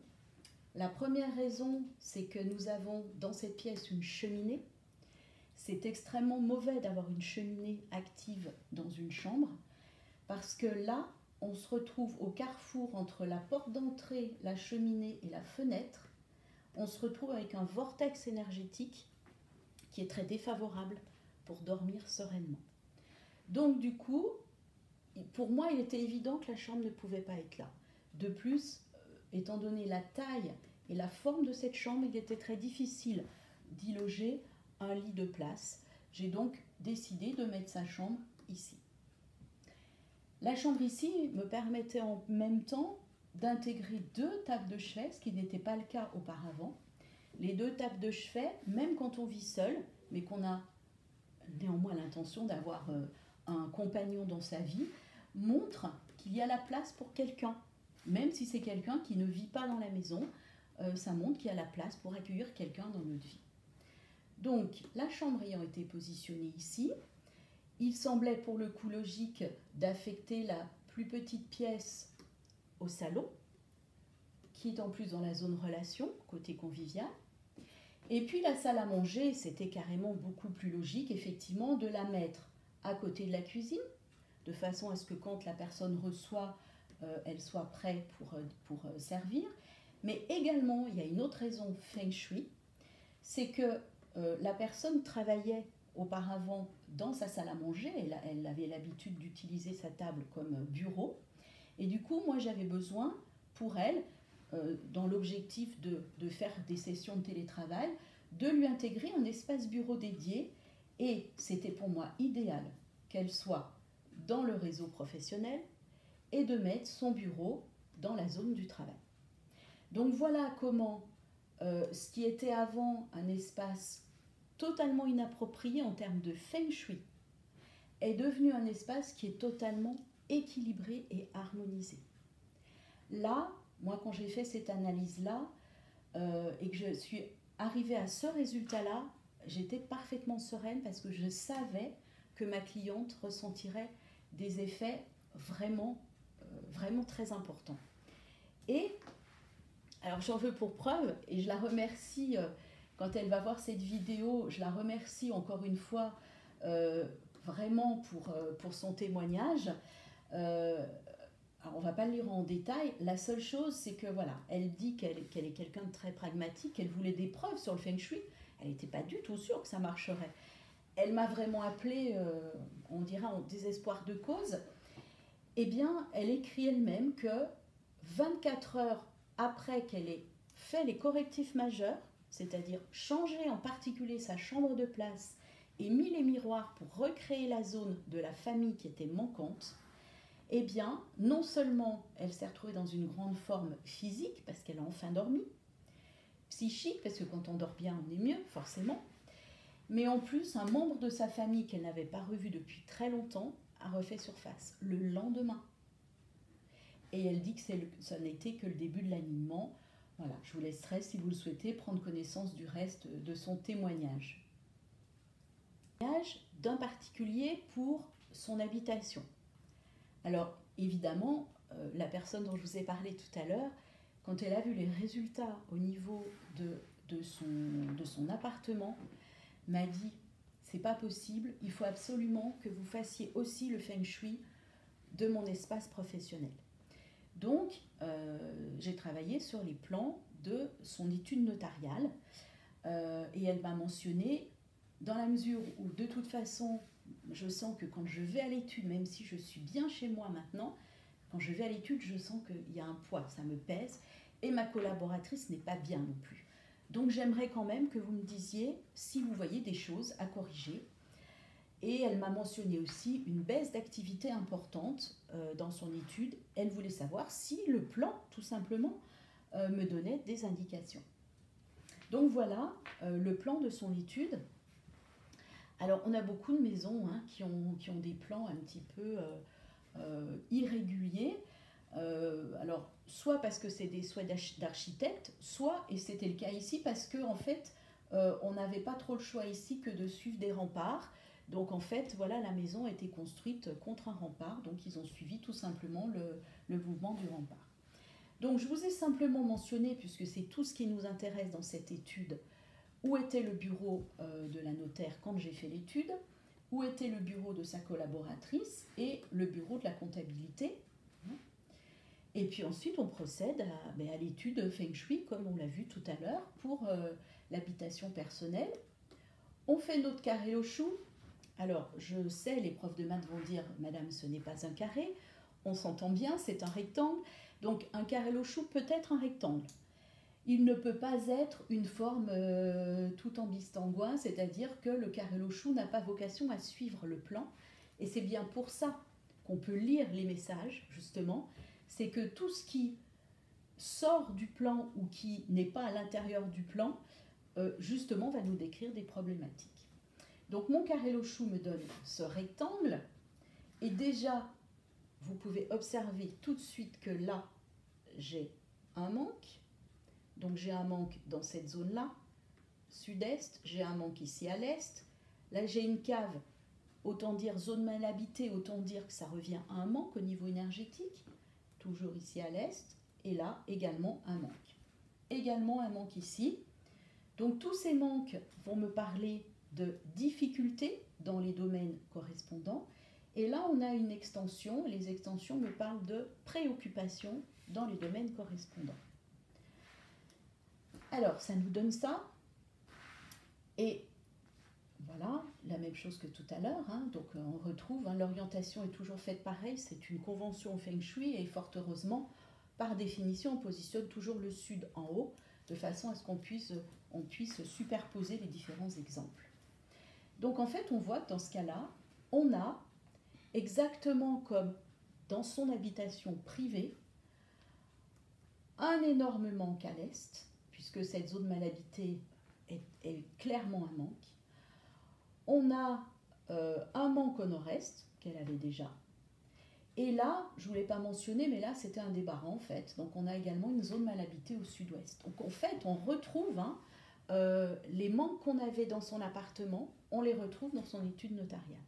Speaker 1: La première raison, c'est que nous avons dans cette pièce une cheminée. C'est extrêmement mauvais d'avoir une cheminée active dans une chambre parce que là, on se retrouve au carrefour entre la porte d'entrée, la cheminée et la fenêtre. On se retrouve avec un vortex énergétique qui est très défavorable pour dormir sereinement. Donc du coup, pour moi, il était évident que la chambre ne pouvait pas être là. De plus, étant donné la taille et la forme de cette chambre, il était très difficile d'y loger un lit de place. J'ai donc décidé de mettre sa chambre ici. La chambre ici me permettait en même temps d'intégrer deux tables de chevet, ce qui n'était pas le cas auparavant. Les deux tables de chevet, même quand on vit seul, mais qu'on a néanmoins l'intention d'avoir un compagnon dans sa vie, montrent qu'il y a la place pour quelqu'un. Même si c'est quelqu'un qui ne vit pas dans la maison, ça montre qu'il y a la place pour accueillir quelqu'un dans notre vie. Donc, la chambre ayant été positionnée ici, il semblait pour le coup logique d'affecter la plus petite pièce au salon, qui est en plus dans la zone relation, côté convivial. Et puis la salle à manger, c'était carrément beaucoup plus logique, effectivement, de la mettre à côté de la cuisine, de façon à ce que quand la personne reçoit, elle soit prête pour servir. Mais également, il y a une autre raison Feng Shui, c'est que la personne travaillait auparavant dans sa salle à manger, elle avait l'habitude d'utiliser sa table comme bureau, et du coup, moi j'avais besoin pour elle dans l'objectif de faire des sessions de télétravail, de lui intégrer un espace bureau dédié. Et c'était pour moi idéal qu'elle soit dans le réseau professionnel et de mettre son bureau dans la zone du travail. Donc voilà comment ce qui était avant un espace totalement inapproprié en termes de feng shui est devenu un espace qui est totalement équilibré et harmonisé. Là, moi quand j'ai fait cette analyse-là et que je suis arrivée à ce résultat-là, j'étais parfaitement sereine parce que je savais que ma cliente ressentirait des effets vraiment, vraiment très importants. Et alors j'en veux pour preuve, et je la remercie, quand elle va voir cette vidéo, je la remercie encore une fois vraiment pour son témoignage. Alors on ne va pas le lire en détail, la seule chose c'est que voilà, elle dit qu'elle est quelqu'un de très pragmatique, qu'elle voulait des preuves sur le feng shui, elle n'était pas du tout sûre que ça marcherait. Elle m'a vraiment appelée, on dirait en désespoir de cause. Eh bien, elle écrit elle-même que 24 heures après qu'elle ait fait les correctifs majeurs, c'est-à-dire changé en particulier sa chambre de place et mis les miroirs pour recréer la zone de la famille qui était manquante, eh bien, non seulement elle s'est retrouvée dans une grande forme physique, parce qu'elle a enfin dormi, psychique, parce que quand on dort bien, on est mieux, forcément, mais en plus, un membre de sa famille qu'elle n'avait pas revu depuis très longtemps a refait surface le lendemain. Et elle dit que ça n'était que le début de l'alignement. Voilà, je vous laisserai, si vous le souhaitez, prendre connaissance du reste de son témoignage. D'un particulier pour son habitation. Alors, évidemment, la personne dont je vous ai parlé tout à l'heure, quand elle a vu les résultats au niveau de son appartement, m'a dit « c'est pas possible, il faut absolument que vous fassiez aussi le feng shui de mon espace professionnel ». Donc, j'ai travaillé sur les plans de son étude notariale et elle m'a mentionné, dans la mesure où de toute façon, je sens que quand je vais à l'étude, même si je suis bien chez moi maintenant, quand je vais à l'étude, je sens qu'il y a un poids, ça me pèse, et ma collaboratrice n'est pas bien non plus. Donc j'aimerais quand même que vous me disiez si vous voyez des choses à corriger. Et elle m'a mentionné aussi une baisse d'activité importante dans son étude. Elle voulait savoir si le plan, tout simplement, me donnait des indications. Donc voilà le plan de son étude. Alors on a beaucoup de maisons qui ont des plans un petit peu irréguliers. Alors soit parce que c'est des souhaits d'architecte, soit, et c'était le cas ici, parce que en fait on n'avait pas trop le choix ici que de suivre des remparts. Donc en fait, voilà, la maison a été construite contre un rempart, donc ils ont suivi tout simplement le mouvement du rempart. Donc je vous ai simplement mentionné, puisque c'est tout ce qui nous intéresse dans cette étude, où était le bureau de la notaire quand j'ai fait l'étude, où était le bureau de sa collaboratrice et le bureau de la comptabilité. Et puis ensuite, on procède à l'étude Feng Shui, comme on l'a vu tout à l'heure, pour l'habitation personnelle. On fait notre carré au chou. Alors, je sais, les profs de maths vont dire « Madame, ce n'est pas un carré ». On s'entend bien, c'est un rectangle. Donc, un carré au chou peut être un rectangle. Il ne peut pas être une forme tout en bistangoin, c'est-à-dire que le carré au chou n'a pas vocation à suivre le plan. Et c'est bien pour ça qu'on peut lire les messages, justement. C'est que tout ce qui sort du plan ou qui n'est pas à l'intérieur du plan, justement, va nous décrire des problématiques. Donc mon carré au chou me donne ce rectangle, et déjà, vous pouvez observer tout de suite que là, j'ai un manque. Donc j'ai un manque dans cette zone-là, sud-est, j'ai un manque ici à l'est. Là, j'ai une cave, autant dire zone mal habitée, autant dire que ça revient à un manque au niveau énergétique, toujours ici à l'est, et là, également un manque. Également un manque ici. Donc tous ces manques vont me parler de difficultés dans les domaines correspondants. Et là, on a une extension. Les extensions me parlent de préoccupations dans les domaines correspondants. Alors, ça nous donne ça. Et voilà, la même chose que tout à l'heure. Donc, on retrouve, l'orientation est toujours faite pareil. C'est une convention Feng Shui et fort heureusement, par définition, on positionne toujours le sud en haut, de façon à ce qu'on puisse superposer les différents exemples. Donc en fait, on voit que dans ce cas-là, on a, exactement comme dans son habitation privée, un énorme manque à l'est, puisque cette zone mal habitée est clairement un manque. On a un manque au nord-est, qu'elle avait déjà. Et là, je ne voulais pas mentionner, mais là, c'était un débarras en fait. Donc, on a également une zone mal habitée au sud-ouest. Donc, en fait, on retrouve les manques qu'on avait dans son appartement, on les retrouve dans son étude notariale.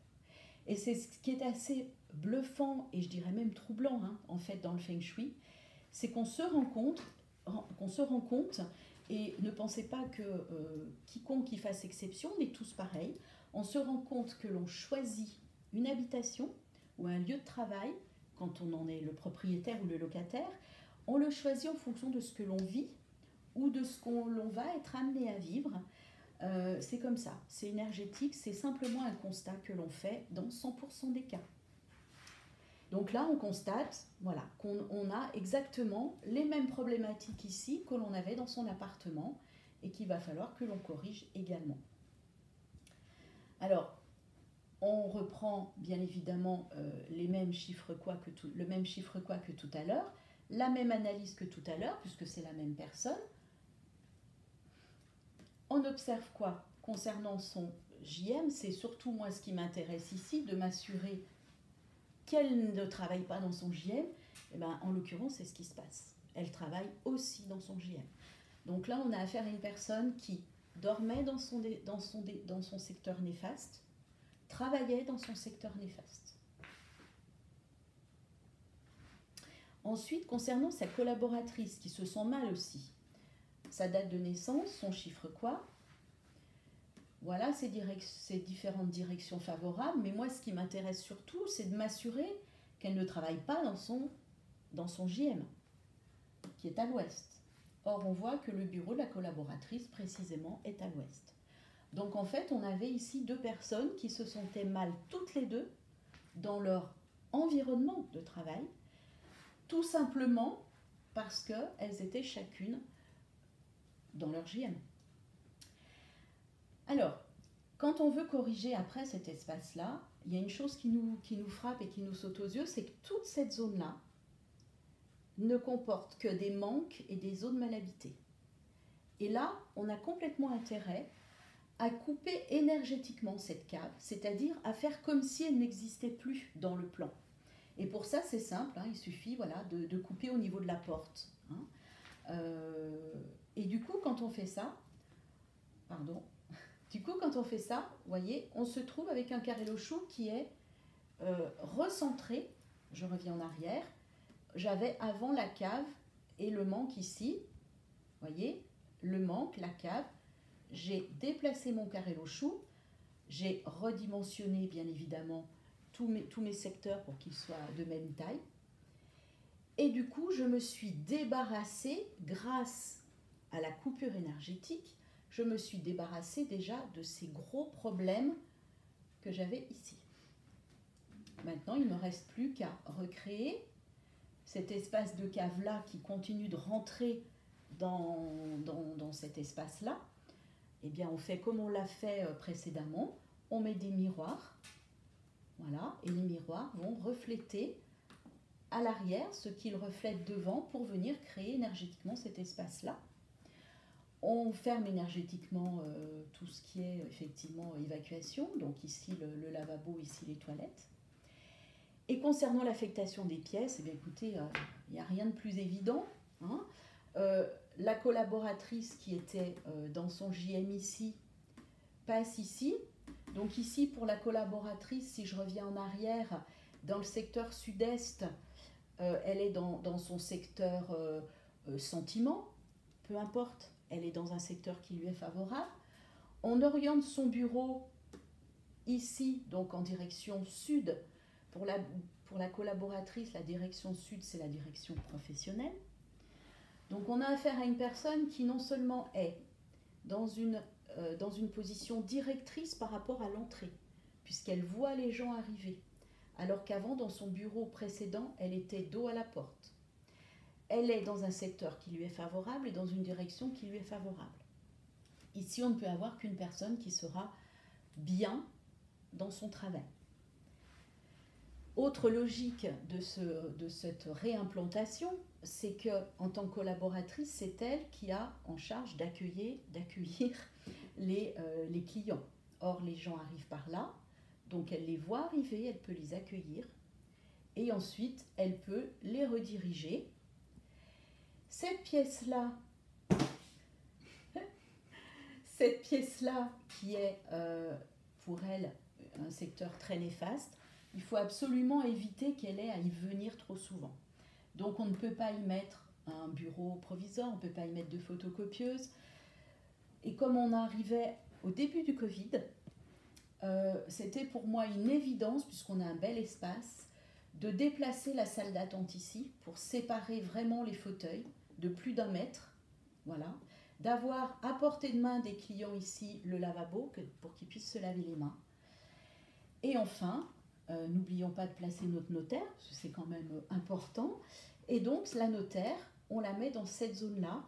Speaker 1: Et c'est ce qui est assez bluffant, et je dirais même troublant, en fait, dans le Feng Shui, c'est qu'on se rend compte, et ne pensez pas que quiconque y fasse exception, on est tous pareils, on se rend compte que l'on choisit une habitation ou un lieu de travail, quand on en est le propriétaire ou le locataire, on le choisit en fonction de ce que l'on vit ou de ce qu'on va être amené à vivre. C'est comme ça, c'est énergétique, c'est simplement un constat que l'on fait dans 100% des cas. Donc là, on constate qu'on a exactement les mêmes problématiques ici que l'on avait dans son appartement et qu'il va falloir que l'on corrige également. Alors, on reprend bien évidemment le même chiffre quoi que tout à l'heure, la même analyse que tout à l'heure, puisque c'est la même personne. On observe quoi concernant son JM? C'est surtout moi ce qui m'intéresse ici, de m'assurer qu'elle ne travaille pas dans son JM. Et ben, en l'occurrence, c'est ce qui se passe. Elle travaille aussi dans son JM. Donc là, on a affaire à une personne qui dormait dans son secteur néfaste, travaillait dans son secteur néfaste. Ensuite, concernant sa collaboratrice, qui se sent mal aussi, sa date de naissance, son chiffre quoi? Voilà ces différentes directions favorables, mais moi, ce qui m'intéresse surtout, c'est de m'assurer qu'elle ne travaille pas dans son JM, qui est à l'ouest. Or, on voit que le bureau de la collaboratrice, précisément, est à l'ouest. Donc, en fait, on avait ici deux personnes qui se sentaient mal toutes les deux dans leur environnement de travail, tout simplement parce qu'elles étaient chacune dans leur JM. Alors, quand on veut corriger après cet espace-là, il y a une chose qui nous frappe et qui nous saute aux yeux, c'est que toute cette zone-là ne comporte que des manques et des zones mal habitées. Et là, on a complètement intérêt à couper énergétiquement cette cave, c'est-à-dire à faire comme si elle n'existait plus dans le plan. Et pour ça, c'est simple, il suffit de couper au niveau de la porte. Et du coup, quand on fait ça, vous voyez, on se trouve avec un carré-lo-chou qui est recentré. Je reviens en arrière. J'avais avant la cave et le manque ici. Vous voyez, le manque, la cave. J'ai déplacé mon carré-lo-chou. J'ai redimensionné, bien évidemment, tous mes secteurs pour qu'ils soient de même taille. Et du coup, je me suis débarrassée, grâce à la coupure énergétique, je me suis débarrassée déjà de ces gros problèmes que j'avais ici. Maintenant, il ne me reste plus qu'à recréer cet espace de cave-là qui continue de rentrer dans cet espace-là. Eh bien, on fait comme on l'a fait précédemment, on met des miroirs, voilà, et les miroirs vont refléter à l'arrière ce qu'ils reflètent devant pour venir créer énergétiquement cet espace-là. On ferme énergétiquement tout ce qui est effectivement évacuation, donc ici le lavabo, ici les toilettes. Et concernant l'affectation des pièces, eh bien, écoutez, il n'y a rien de plus évident. La collaboratrice qui était dans son JM ici passe ici. Donc ici, pour la collaboratrice, si je reviens en arrière, dans le secteur sud-est, elle est dans son secteur sentiment, peu importe, elle est dans un secteur qui lui est favorable. On oriente son bureau ici, donc en direction sud. Pour la collaboratrice, la direction sud, c'est la direction professionnelle. Donc on a affaire à une personne qui non seulement est dans une position directrice par rapport à l'entrée, puisqu'elle voit les gens arriver, alors qu'avant, dans son bureau précédent, elle était dos à la porte. elle est dans un secteur qui lui est favorable et dans une direction qui lui est favorable. Ici, on ne peut avoir qu'une personne qui sera bien dans son travail. Autre logique de cette réimplantation, c'est qu'en tant que collaboratrice, c'est elle qui a en charge d'accueillir les clients. Or, les gens arrivent par là, donc elle les voit arriver, elle peut les accueillir, et ensuite, elle peut les rediriger. Cette pièce-là qui est pour elle un secteur très néfaste, il faut absolument éviter qu'elle ait à y venir trop souvent. Donc on ne peut pas y mettre un bureau provisoire, on ne peut pas y mettre de photocopieuse. Et comme on arrivait au début du Covid, c'était pour moi une évidence, puisqu'on a un bel espace, de déplacer la salle d'attente ici pour séparer vraiment les fauteuils de plus d'1 mètre. Voilà. D'avoir à portée de main des clients ici le lavabo pour qu'ils puissent se laver les mains. Et enfin, n'oublions pas de placer notre notaire, parce que c'est quand même important. Et donc, la notaire, on la met dans cette zone-là,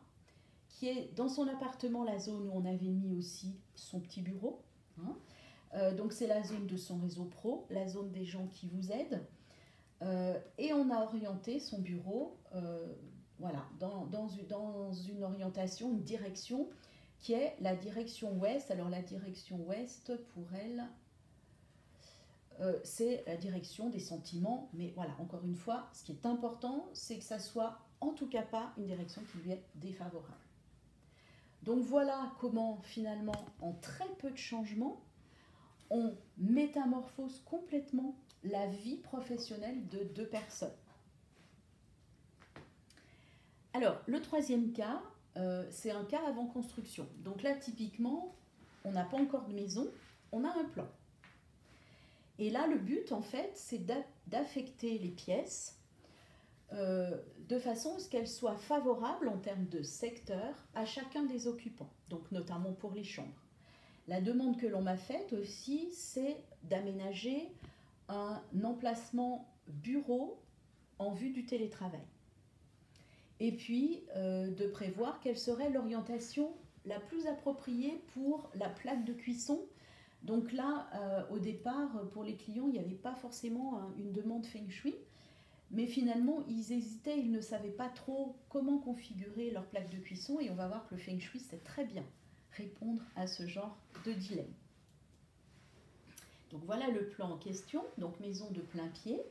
Speaker 1: qui est dans son appartement la zone où on avait mis aussi son petit bureau. Hein. Donc, c'est la zone de son réseau pro, la zone des gens qui vous aident. Et on a orienté son bureau voilà, dans une orientation, une direction qui est la direction ouest. Alors, la direction ouest, pour elle, c'est la direction des sentiments, mais voilà, encore une fois, ce qui est important, c'est que ça soit en tout cas pas une direction qui lui est défavorable. Donc voilà comment finalement, en très peu de changements, on métamorphose complètement la vie professionnelle de 2 personnes. Alors, le troisième cas, c'est un cas avant construction. Donc là, typiquement, on n'a pas encore de maison, on a un plan. Et là, le but, en fait, c'est d'affecter les pièces de façon à ce qu'elles soient favorables en termes de secteur à chacun des occupants, donc notamment pour les chambres. La demande que l'on m'a faite aussi, c'est d'aménager un emplacement bureau en vue du télétravail. Et puis, de prévoir quelle serait l'orientation la plus appropriée pour la plaque de cuisson. Donc là, au départ, pour les clients, il n'y avait pas forcément une demande Feng Shui, mais finalement, ils hésitaient, ils ne savaient pas trop comment configurer leur plaque de cuisson, et on va voir que le Feng Shui sait très bien répondre à ce genre de dilemme. Donc voilà le plan en question, donc maison de plein pied.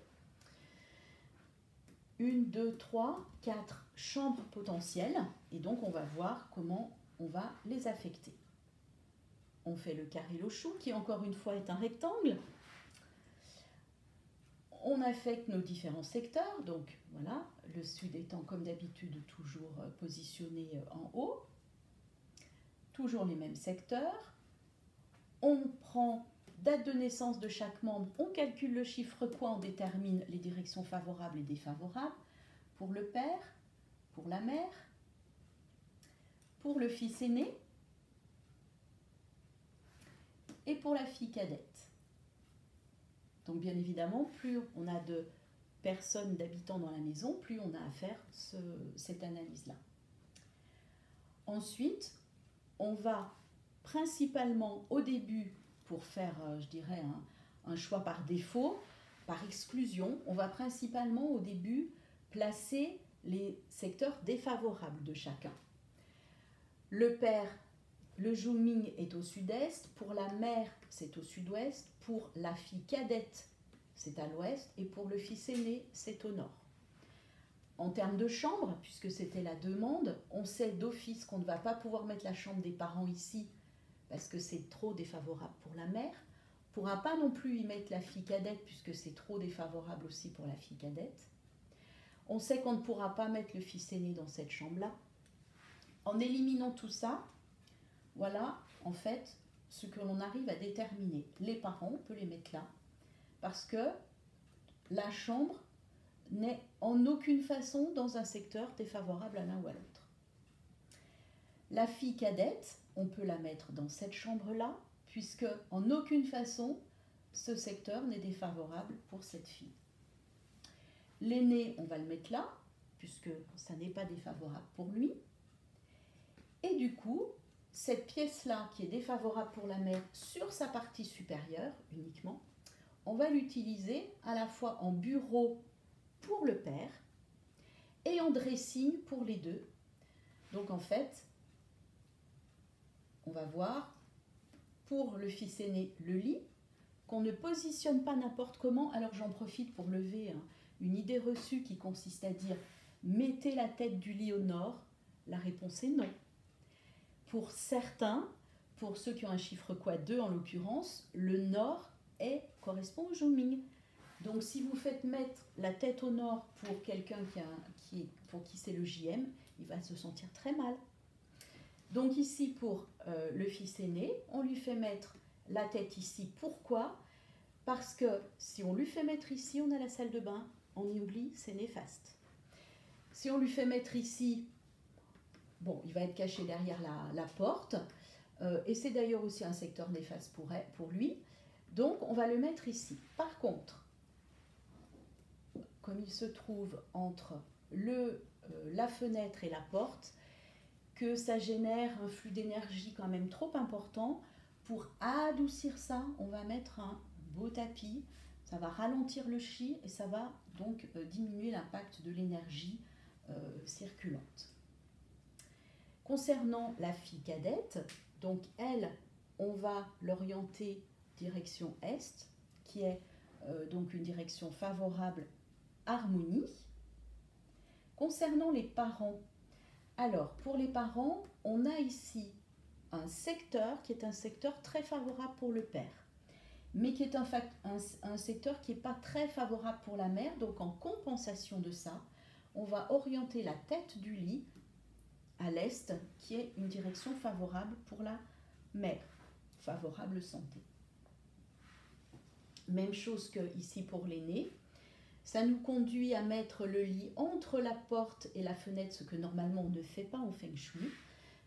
Speaker 1: 1, 2, 3, 4 chambres potentielles, et donc on va voir comment on va les affecter. On fait le carré Lochou, qui encore une fois est un rectangle. On affecte nos différents secteurs, donc voilà, le sud étant comme d'habitude toujours positionné en haut. Toujours les mêmes secteurs. On prend date de naissance de chaque membre, on calcule le chiffre quoi, on détermine les directions favorables et défavorables pour le père, pour la mère, pour le fils aîné et pour la fille cadette. Donc bien évidemment, plus on a de personnes, d'habitants dans la maison, plus on a à faire cette analyse-là. Ensuite, on va principalement au début, pour faire, je dirais, un choix par défaut, par exclusion, on va principalement au début placer les secteurs défavorables de chacun. Le père, le Zhuming est au sud-est, pour la mère c'est au sud-ouest, pour la fille cadette c'est à l'ouest et pour le fils aîné c'est au nord. En termes de chambre, puisque c'était la demande, on sait d'office qu'on ne va pas pouvoir mettre la chambre des parents ici parce que c'est trop défavorable pour la mère. On ne pourra pas non plus y mettre la fille cadette puisque c'est trop défavorable aussi pour la fille cadette. On sait qu'on ne pourra pas mettre le fils aîné dans cette chambre-là. En éliminant tout ça, voilà en fait ce que l'on arrive à déterminer. Les parents, on peut les mettre là parce que la chambre n'est en aucune façon dans un secteur défavorable à l'un ou à l'autre. La fille cadette, on peut la mettre dans cette chambre-là, puisque en aucune façon ce secteur n'est défavorable pour cette fille. L'aîné, on va le mettre là, puisque ça n'est pas défavorable pour lui. Et du coup, cette pièce-là, qui est défavorable pour la mère sur sa partie supérieure uniquement, on va l'utiliser à la fois en bureau pour le père et en dressing pour les deux. Donc en fait, on va voir pour le fils aîné le lit, qu'on ne positionne pas n'importe comment. Alors j'en profite pour lever une idée reçue qui consiste à dire mettez la tête du lit au nord. La réponse est non. Pour certains, pour ceux qui ont un chiffre quad 2 en l'occurrence, le nord correspond au Zhongming. Donc si vous faites mettre la tête au nord pour quelqu'un pour qui c'est le JM, il va se sentir très mal. Donc ici pour le fils aîné, on lui fait mettre la tête ici. Pourquoi? Parce que si on lui fait mettre ici, on a la salle de bain, on y oublie, c'est néfaste. Si on lui fait mettre ici, bon, il va être caché derrière la porte, et c'est d'ailleurs aussi un secteur néfaste pour lui. Donc on va le mettre ici. Par contre, comme il se trouve entre la fenêtre et la porte, que ça génère un flux d'énergie quand même trop important, pour adoucir ça, on va mettre un beau tapis, ça va ralentir le chi et ça va donc diminuer l'impact de l'énergie circulante. Concernant la fille cadette, donc elle, on va l'orienter direction est, qui est donc une direction favorable, harmonie. Concernant les parents, alors pour les parents, on a ici un secteur qui est un secteur très favorable pour le père, mais qui est un secteur qui n'est pas très favorable pour la mère. Donc en compensation de ça, on va orienter la tête du lit à l'est, qui est une direction favorable pour la mère, favorable santé. Même chose que ici pour l'aîné. Ça nous conduit à mettre le lit entre la porte et la fenêtre, ce que normalement on ne fait pas en Feng Shui.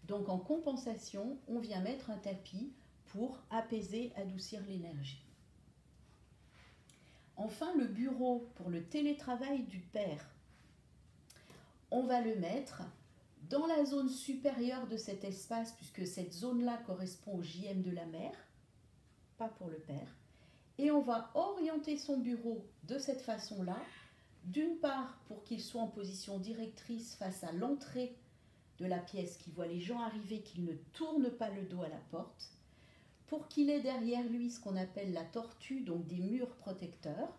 Speaker 1: Donc en compensation, on vient mettre un tapis pour apaiser, adoucir l'énergie. Enfin, le bureau pour le télétravail du père, on va le mettre dans la zone supérieure de cet espace, puisque cette zone-là correspond au JM de la mère, pas pour le père. Et on va orienter son bureau de cette façon-là, d'une part pour qu'il soit en position directrice face à l'entrée de la pièce, qui voit les gens arriver, qu'il ne tourne pas le dos à la porte, pour qu'il ait derrière lui ce qu'on appelle la tortue, donc des murs protecteurs,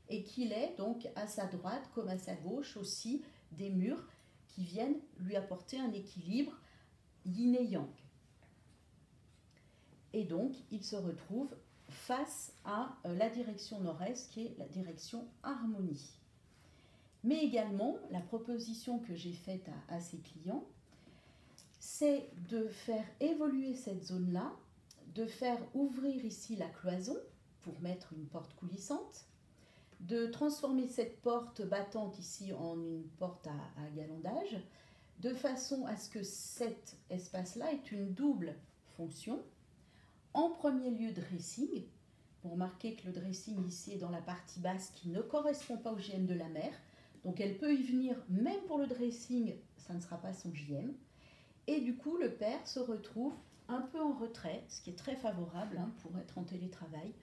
Speaker 1: et qu'il ait donc à sa droite comme à sa gauche aussi des murs qui viennent lui apporter un équilibre yin et yang. Et donc il se retrouve face à la direction nord-est, qui est la direction harmonie. Mais également, la proposition que j'ai faite à ces clients, c'est de faire évoluer cette zone-là, de faire ouvrir ici la cloison pour mettre une porte coulissante, de transformer cette porte battante ici en une porte à galandage, de façon à ce que cet espace-là ait une double fonction. En premier lieu, dressing, pour marquer que le dressing ici est dans la partie basse qui ne correspond pas au JM de la mère. Donc elle peut y venir, même pour le dressing, ça ne sera pas son JM. Et du coup, le père se retrouve un peu en retrait, ce qui est très favorable pour être en télétravail.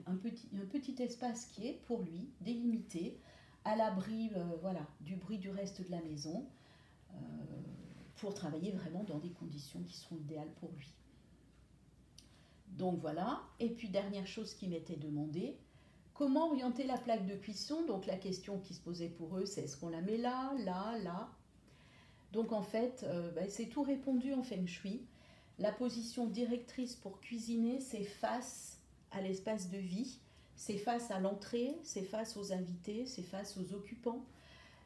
Speaker 1: Un petit espace qui est pour lui délimité, à l'abri du bruit du reste de la maison, pour travailler vraiment dans des conditions qui seront idéales pour lui. Donc voilà, et puis dernière chose qui m'était demandée, comment orienter la plaque de cuisson? Donc la question qui se posait pour eux, c'est est-ce qu'on la met là, là, là? Donc en fait, c'est tout répondu en Feng Shui. La position directrice pour cuisiner, c'est face à l'espace de vie, c'est face à l'entrée, c'est face aux invités, c'est face aux occupants.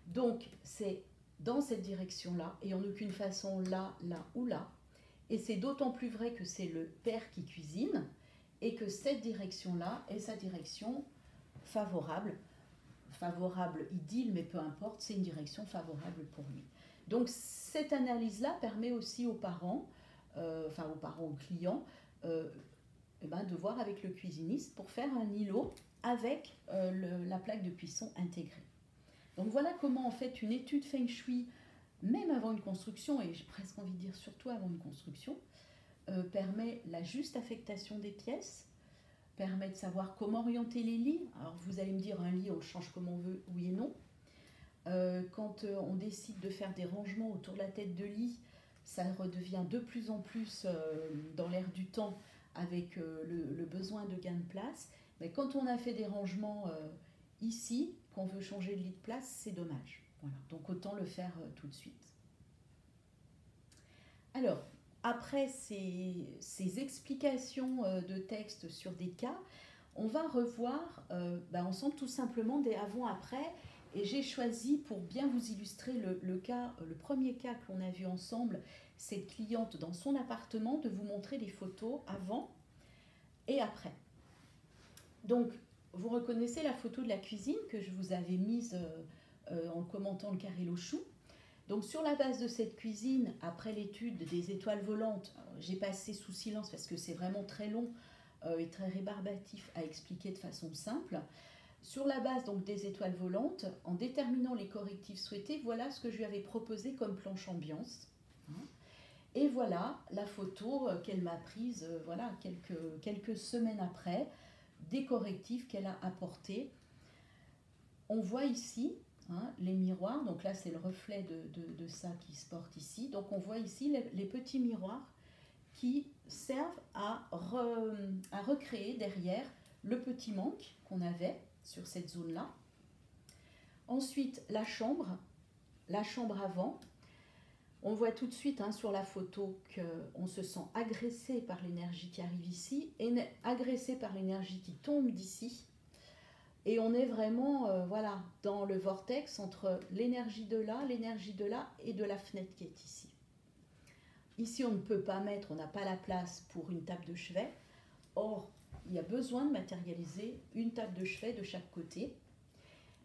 Speaker 1: Donc c'est dans cette direction-là, et en aucune façon là, là ou là. Et c'est d'autant plus vrai que c'est le père qui cuisine et que cette direction-là est sa direction favorable. Favorable, idylle, mais peu importe, c'est une direction favorable pour lui. Donc cette analyse-là permet aussi aux parents, aux clients, de voir avec le cuisiniste pour faire un îlot avec la plaque de cuisson intégrée. Donc voilà comment en fait une étude Feng Shui, même avant une construction, et j'ai presque envie de dire surtout avant une construction, permet la juste affectation des pièces, permet de savoir comment orienter les lits. Alors vous allez me dire, un lit on le change comme on veut, oui et non. Quand on décide de faire des rangements autour de la tête de lit, ça redevient de plus en plus dans l'air du temps avec le besoin de gain de place. Mais quand on a fait des rangements ici, qu'on veut changer de lit de place, c'est dommage. Voilà. Donc autant le faire tout de suite. Alors, après ces explications de texte sur des cas, on va revoir ensemble tout simplement des avant-après. Et j'ai choisi, pour bien vous illustrer le premier cas que l'on a vu ensemble, cette cliente dans son appartement, de vous montrer les photos avant et après. Donc, vous reconnaissez la photo de la cuisine que je vous avais mise en commentant le carré au chou. Donc, sur la base de cette cuisine, après l'étude des étoiles volantes, j'ai passé sous silence parce que c'est vraiment très long et très rébarbatif à expliquer de façon simple. Sur la base donc des étoiles volantes, en déterminant les correctifs souhaités, voilà ce que je lui avais proposé comme planche ambiance. Et voilà la photo qu'elle m'a prise voilà, quelques semaines après, des correctifs qu'elle a apportés. On voit ici les miroirs, donc là c'est le reflet de ça qui se porte ici. Donc on voit ici les petits miroirs qui servent à recréer derrière le petit manque qu'on avait sur cette zone-là. Ensuite, la chambre avant. On voit tout de suite sur la photo qu'on se sent agressé par l'énergie qui arrive ici, et agressé par l'énergie qui tombe d'ici. Et on est vraiment voilà, dans le vortex entre l'énergie de là et de la fenêtre qui est ici. Ici, on ne peut pas mettre, on n'a pas la place pour une table de chevet. Or, il y a besoin de matérialiser une table de chevet de chaque côté.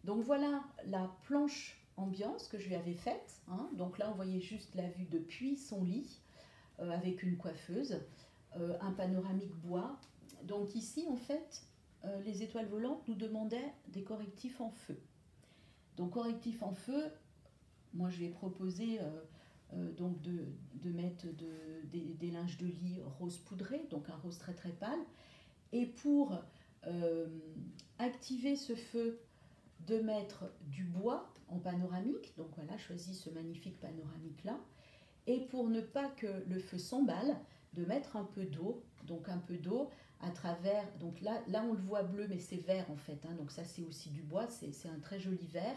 Speaker 1: Donc voilà la planche ambiance que je lui avais faite. Donc là, on voyait juste la vue depuis son lit avec une coiffeuse, un panoramique bois. Donc ici, en fait, les étoiles volantes nous demandaient des correctifs en feu. Donc correctifs en feu, moi je lui ai proposé donc de mettre des linges de lit rose poudré, donc un rose très très pâle. Et pour activer ce feu, de mettre du bois en panoramique, donc voilà, choisis ce magnifique panoramique-là, et pour ne pas que le feu s'emballe, de mettre un peu d'eau, donc un peu d'eau à travers, donc là on le voit bleu, mais c'est vert en fait, donc ça c'est aussi du bois, c'est un très joli vert,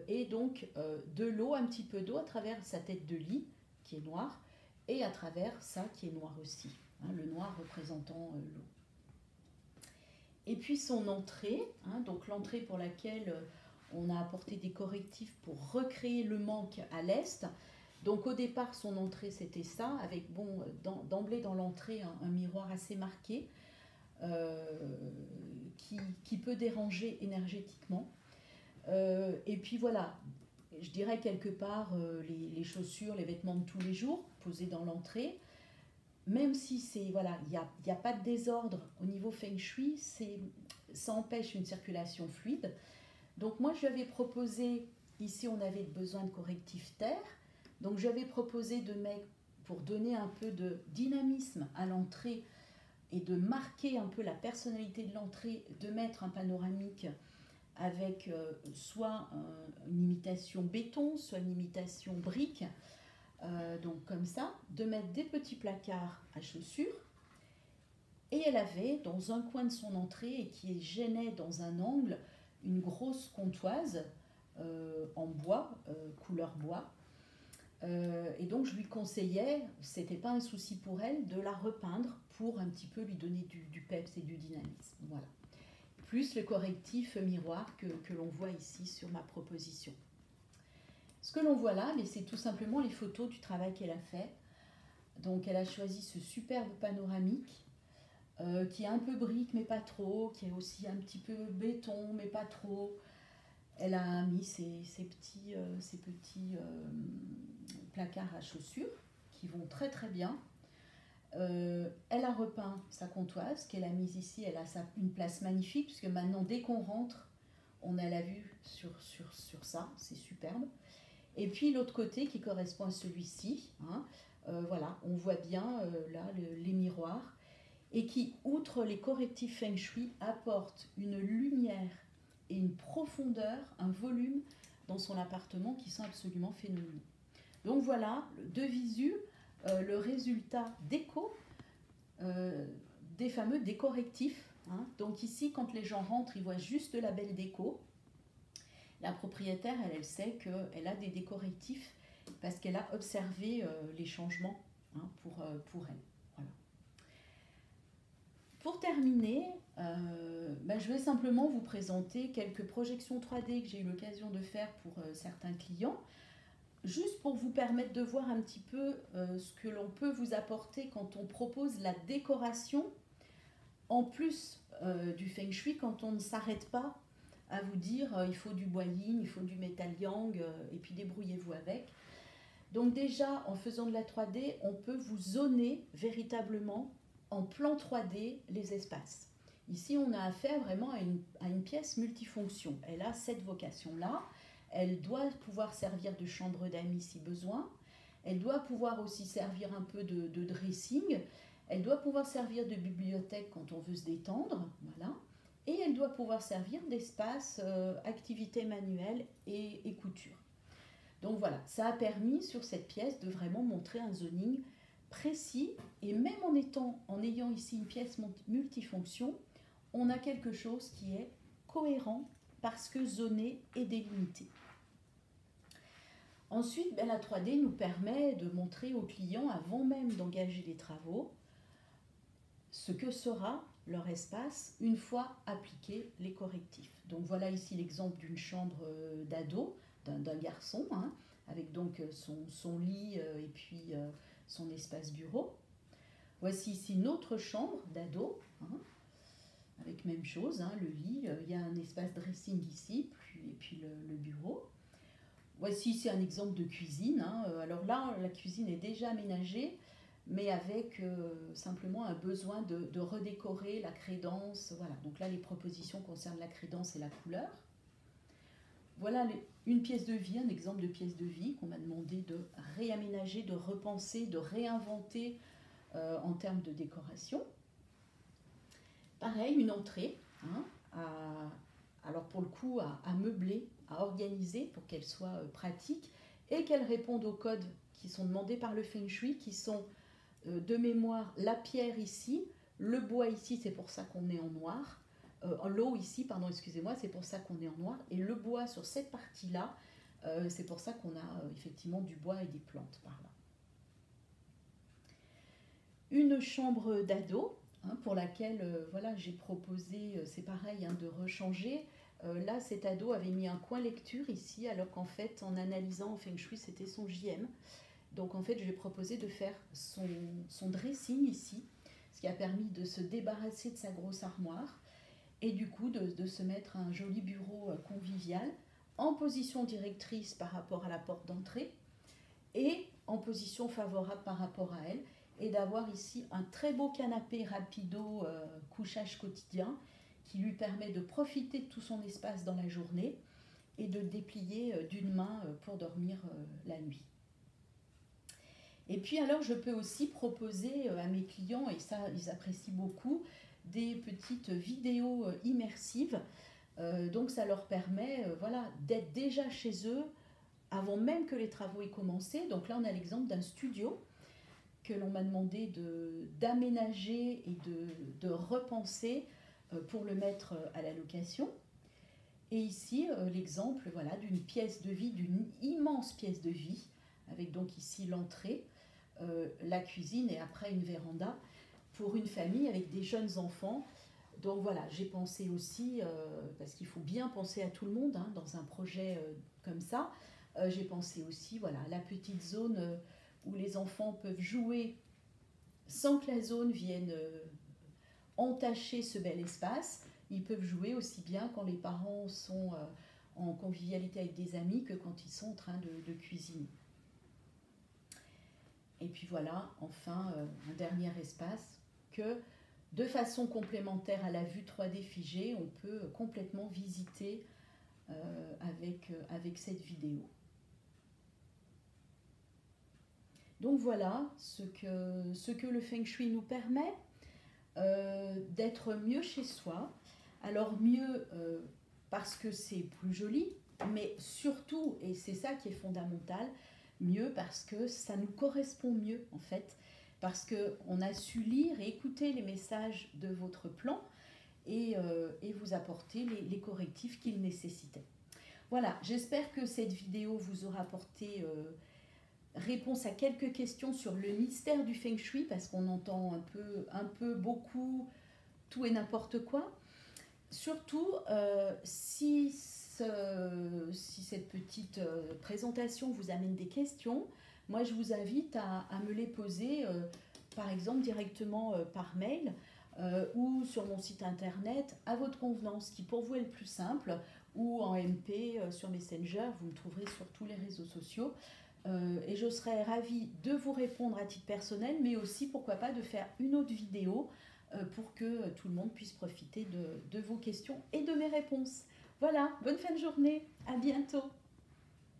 Speaker 1: et donc de l'eau, un petit peu d'eau à travers sa tête de lit, qui est noire, et à travers ça qui est noir aussi, le noir représentant l'eau. Et puis son entrée, donc l'entrée pour laquelle on a apporté des correctifs pour recréer le manque à l'est. Donc au départ, son entrée c'était ça, avec d'emblée dans l'entrée un miroir assez marqué qui peut déranger énergétiquement. Et puis voilà, je dirais quelque part les chaussures, les vêtements de tous les jours posés dans l'entrée. Même si il n'y a pas de désordre au niveau Feng Shui, ça empêche une circulation fluide. Donc moi, je lui avais proposé, ici on avait besoin de correctifs terre, donc j'avais proposé de mettre, pour donner un peu de dynamisme à l'entrée et de marquer un peu la personnalité de l'entrée, de mettre un panoramique avec soit une imitation béton, soit une imitation brique, donc comme ça, de mettre des petits placards à chaussures. Et elle avait dans un coin de son entrée, et qui gênait dans un angle, une grosse comptoise en bois, couleur bois. Et donc je lui conseillais, c'était pas un souci pour elle, de la repeindre pour un petit peu lui donner du peps et du dynamisme. Voilà. Plus le correctif miroir que l'on voit ici sur ma proposition. Ce que l'on voit là, c'est tout simplement les photos du travail qu'elle a fait. Donc elle a choisi ce superbe panoramique qui est un peu brique mais pas trop, qui est aussi un petit peu béton mais pas trop. Elle a mis ces petits placards à chaussures qui vont très très bien. Elle a repeint sa comptoise qu'elle a mise ici. Elle a une place magnifique puisque maintenant dès qu'on rentre, On a la vue sur ça, c'est superbe. Et puis l'autre côté qui correspond à celui-ci, hein, voilà, on voit bien là les miroirs, et qui, outre les correctifs Feng Shui, apporte une lumière et une profondeur, un volume dans son appartement qui sont absolument phénoménaux. Donc voilà, de visu, le résultat déco des fameux décorrectifs. Hein. Donc ici, quand les gens rentrent, ils voient juste de la belle déco. La propriétaire, elle sait qu'elle a des décorrectifs parce qu'elle a observé les changements, hein, pour elle. Voilà. Pour terminer, je vais simplement vous présenter quelques projections 3D que j'ai eu l'occasion de faire pour certains clients, juste pour vous permettre de voir un petit peu ce que l'on peut vous apporter quand on propose la décoration, en plus du Feng Shui, quand on ne s'arrête pas à vous dire il faut du bois yin, il faut du métal yang, et puis débrouillez-vous avec. Donc déjà, en faisant de la 3D, on peut vous zoner véritablement en plan 3D les espaces. Ici, on a affaire vraiment à une pièce multifonction. Elle a cette vocation-là. Elle doit pouvoir servir de chambre d'amis si besoin. Elle doit pouvoir aussi servir un peu de dressing. Elle doit pouvoir servir de bibliothèque quand on veut se détendre. Voilà. Et elle doit pouvoir servir d'espace activité manuelle et couture. Donc voilà, ça a permis sur cette pièce de vraiment montrer un zoning précis, et même en ayant ici une pièce multifonction, on a quelque chose qui est cohérent parce que zoné et délimité. Ensuite, la 3D nous permet de montrer aux clients, avant même d'engager les travaux, ce que sera leur espace une fois appliqués les correctifs. Donc voilà ici l'exemple d'une chambre d'ado, d'un garçon, hein, avec donc son lit et puis son espace bureau. Voici ici une autre chambre d'ado, hein, avec même chose, hein, le lit, il y a un espace dressing ici, et puis le bureau. Voici ici un exemple de cuisine. Hein. Alors là, la cuisine est déjà aménagée, mais avec simplement un besoin de redécorer la crédence. Voilà. Donc là, les propositions concernent la crédence et la couleur. Voilà une pièce de vie, un exemple de pièce de vie qu'on m'a demandé de réaménager, de repenser, de réinventer en termes de décoration. Pareil, une entrée, hein, alors pour le coup à meubler, à organiser pour qu'elle soit pratique et qu'elle réponde aux codes qui sont demandés par le Feng Shui, qui sont de mémoire la pierre ici, le bois ici, c'est pour ça qu'on est en noir, l'eau ici, pardon, excusez-moi, c'est pour ça qu'on est en noir, et le bois sur cette partie-là, c'est pour ça qu'on a effectivement du bois et des plantes par là. Une chambre d'ado, hein, pour laquelle voilà, j'ai proposé, c'est pareil, hein, de rechanger. Là, cet ado avait mis un coin lecture ici, alors qu'en fait, en analysant en Feng Shui, c'était son JM. Donc en fait, je lui ai proposé de faire son dressing ici, ce qui a permis de se débarrasser de sa grosse armoire et du coup de se mettre un joli bureau convivial en position directrice par rapport à la porte d'entrée et en position favorable par rapport à elle, et d'avoir ici un très beau canapé rapido couchage quotidien qui lui permet de profiter de tout son espace dans la journée et de déplier d'une main pour dormir la nuit. Et puis alors je peux aussi proposer à mes clients, et ça ils apprécient beaucoup, des petites vidéos immersives. Donc ça leur permet voilà, d'être déjà chez eux avant même que les travaux aient commencé. Donc là on a l'exemple d'un studio que l'on m'a demandé d'aménager et de repenser pour le mettre à la location. Et ici l'exemple voilà, d'une pièce de vie, d'une immense pièce de vie, avec donc ici l'entrée, la cuisine et après une véranda pour une famille avec des jeunes enfants. Donc voilà, j'ai pensé aussi, parce qu'il faut bien penser à tout le monde hein, dans un projet comme ça, j'ai pensé aussi voilà, à la petite zone où les enfants peuvent jouer sans que la zone vienne entacher ce bel espace. Ils peuvent jouer aussi bien quand les parents sont en convivialité avec des amis que quand ils sont en train de cuisiner. Et puis voilà, enfin, un dernier espace que, de façon complémentaire à la vue 3D figée, on peut complètement visiter avec cette vidéo. Donc voilà ce que le Feng Shui nous permet, d'être mieux chez soi. Alors mieux parce que c'est plus joli, mais surtout, et c'est ça qui est fondamental, mieux parce que ça nous correspond mieux en fait, parce qu'on a su lire et écouter les messages de votre plan et vous apporter les correctifs qu'il nécessitait. Voilà, j'espère que cette vidéo vous aura apporté réponse à quelques questions sur le mystère du Feng Shui, parce qu'on entend un peu beaucoup tout et n'importe quoi. Surtout, si cette petite présentation vous amène des questions, moi je vous invite à me les poser, par exemple directement par mail ou sur mon site internet, à votre convenance, qui pour vous est le plus simple, ou en MP sur Messenger, vous me trouverez sur tous les réseaux sociaux. Et je serais ravie de vous répondre à titre personnel, mais aussi, pourquoi pas, de faire une autre vidéo pour que tout le monde puisse profiter de vos questions et de mes réponses. Voilà, bonne fin de journée, à bientôt.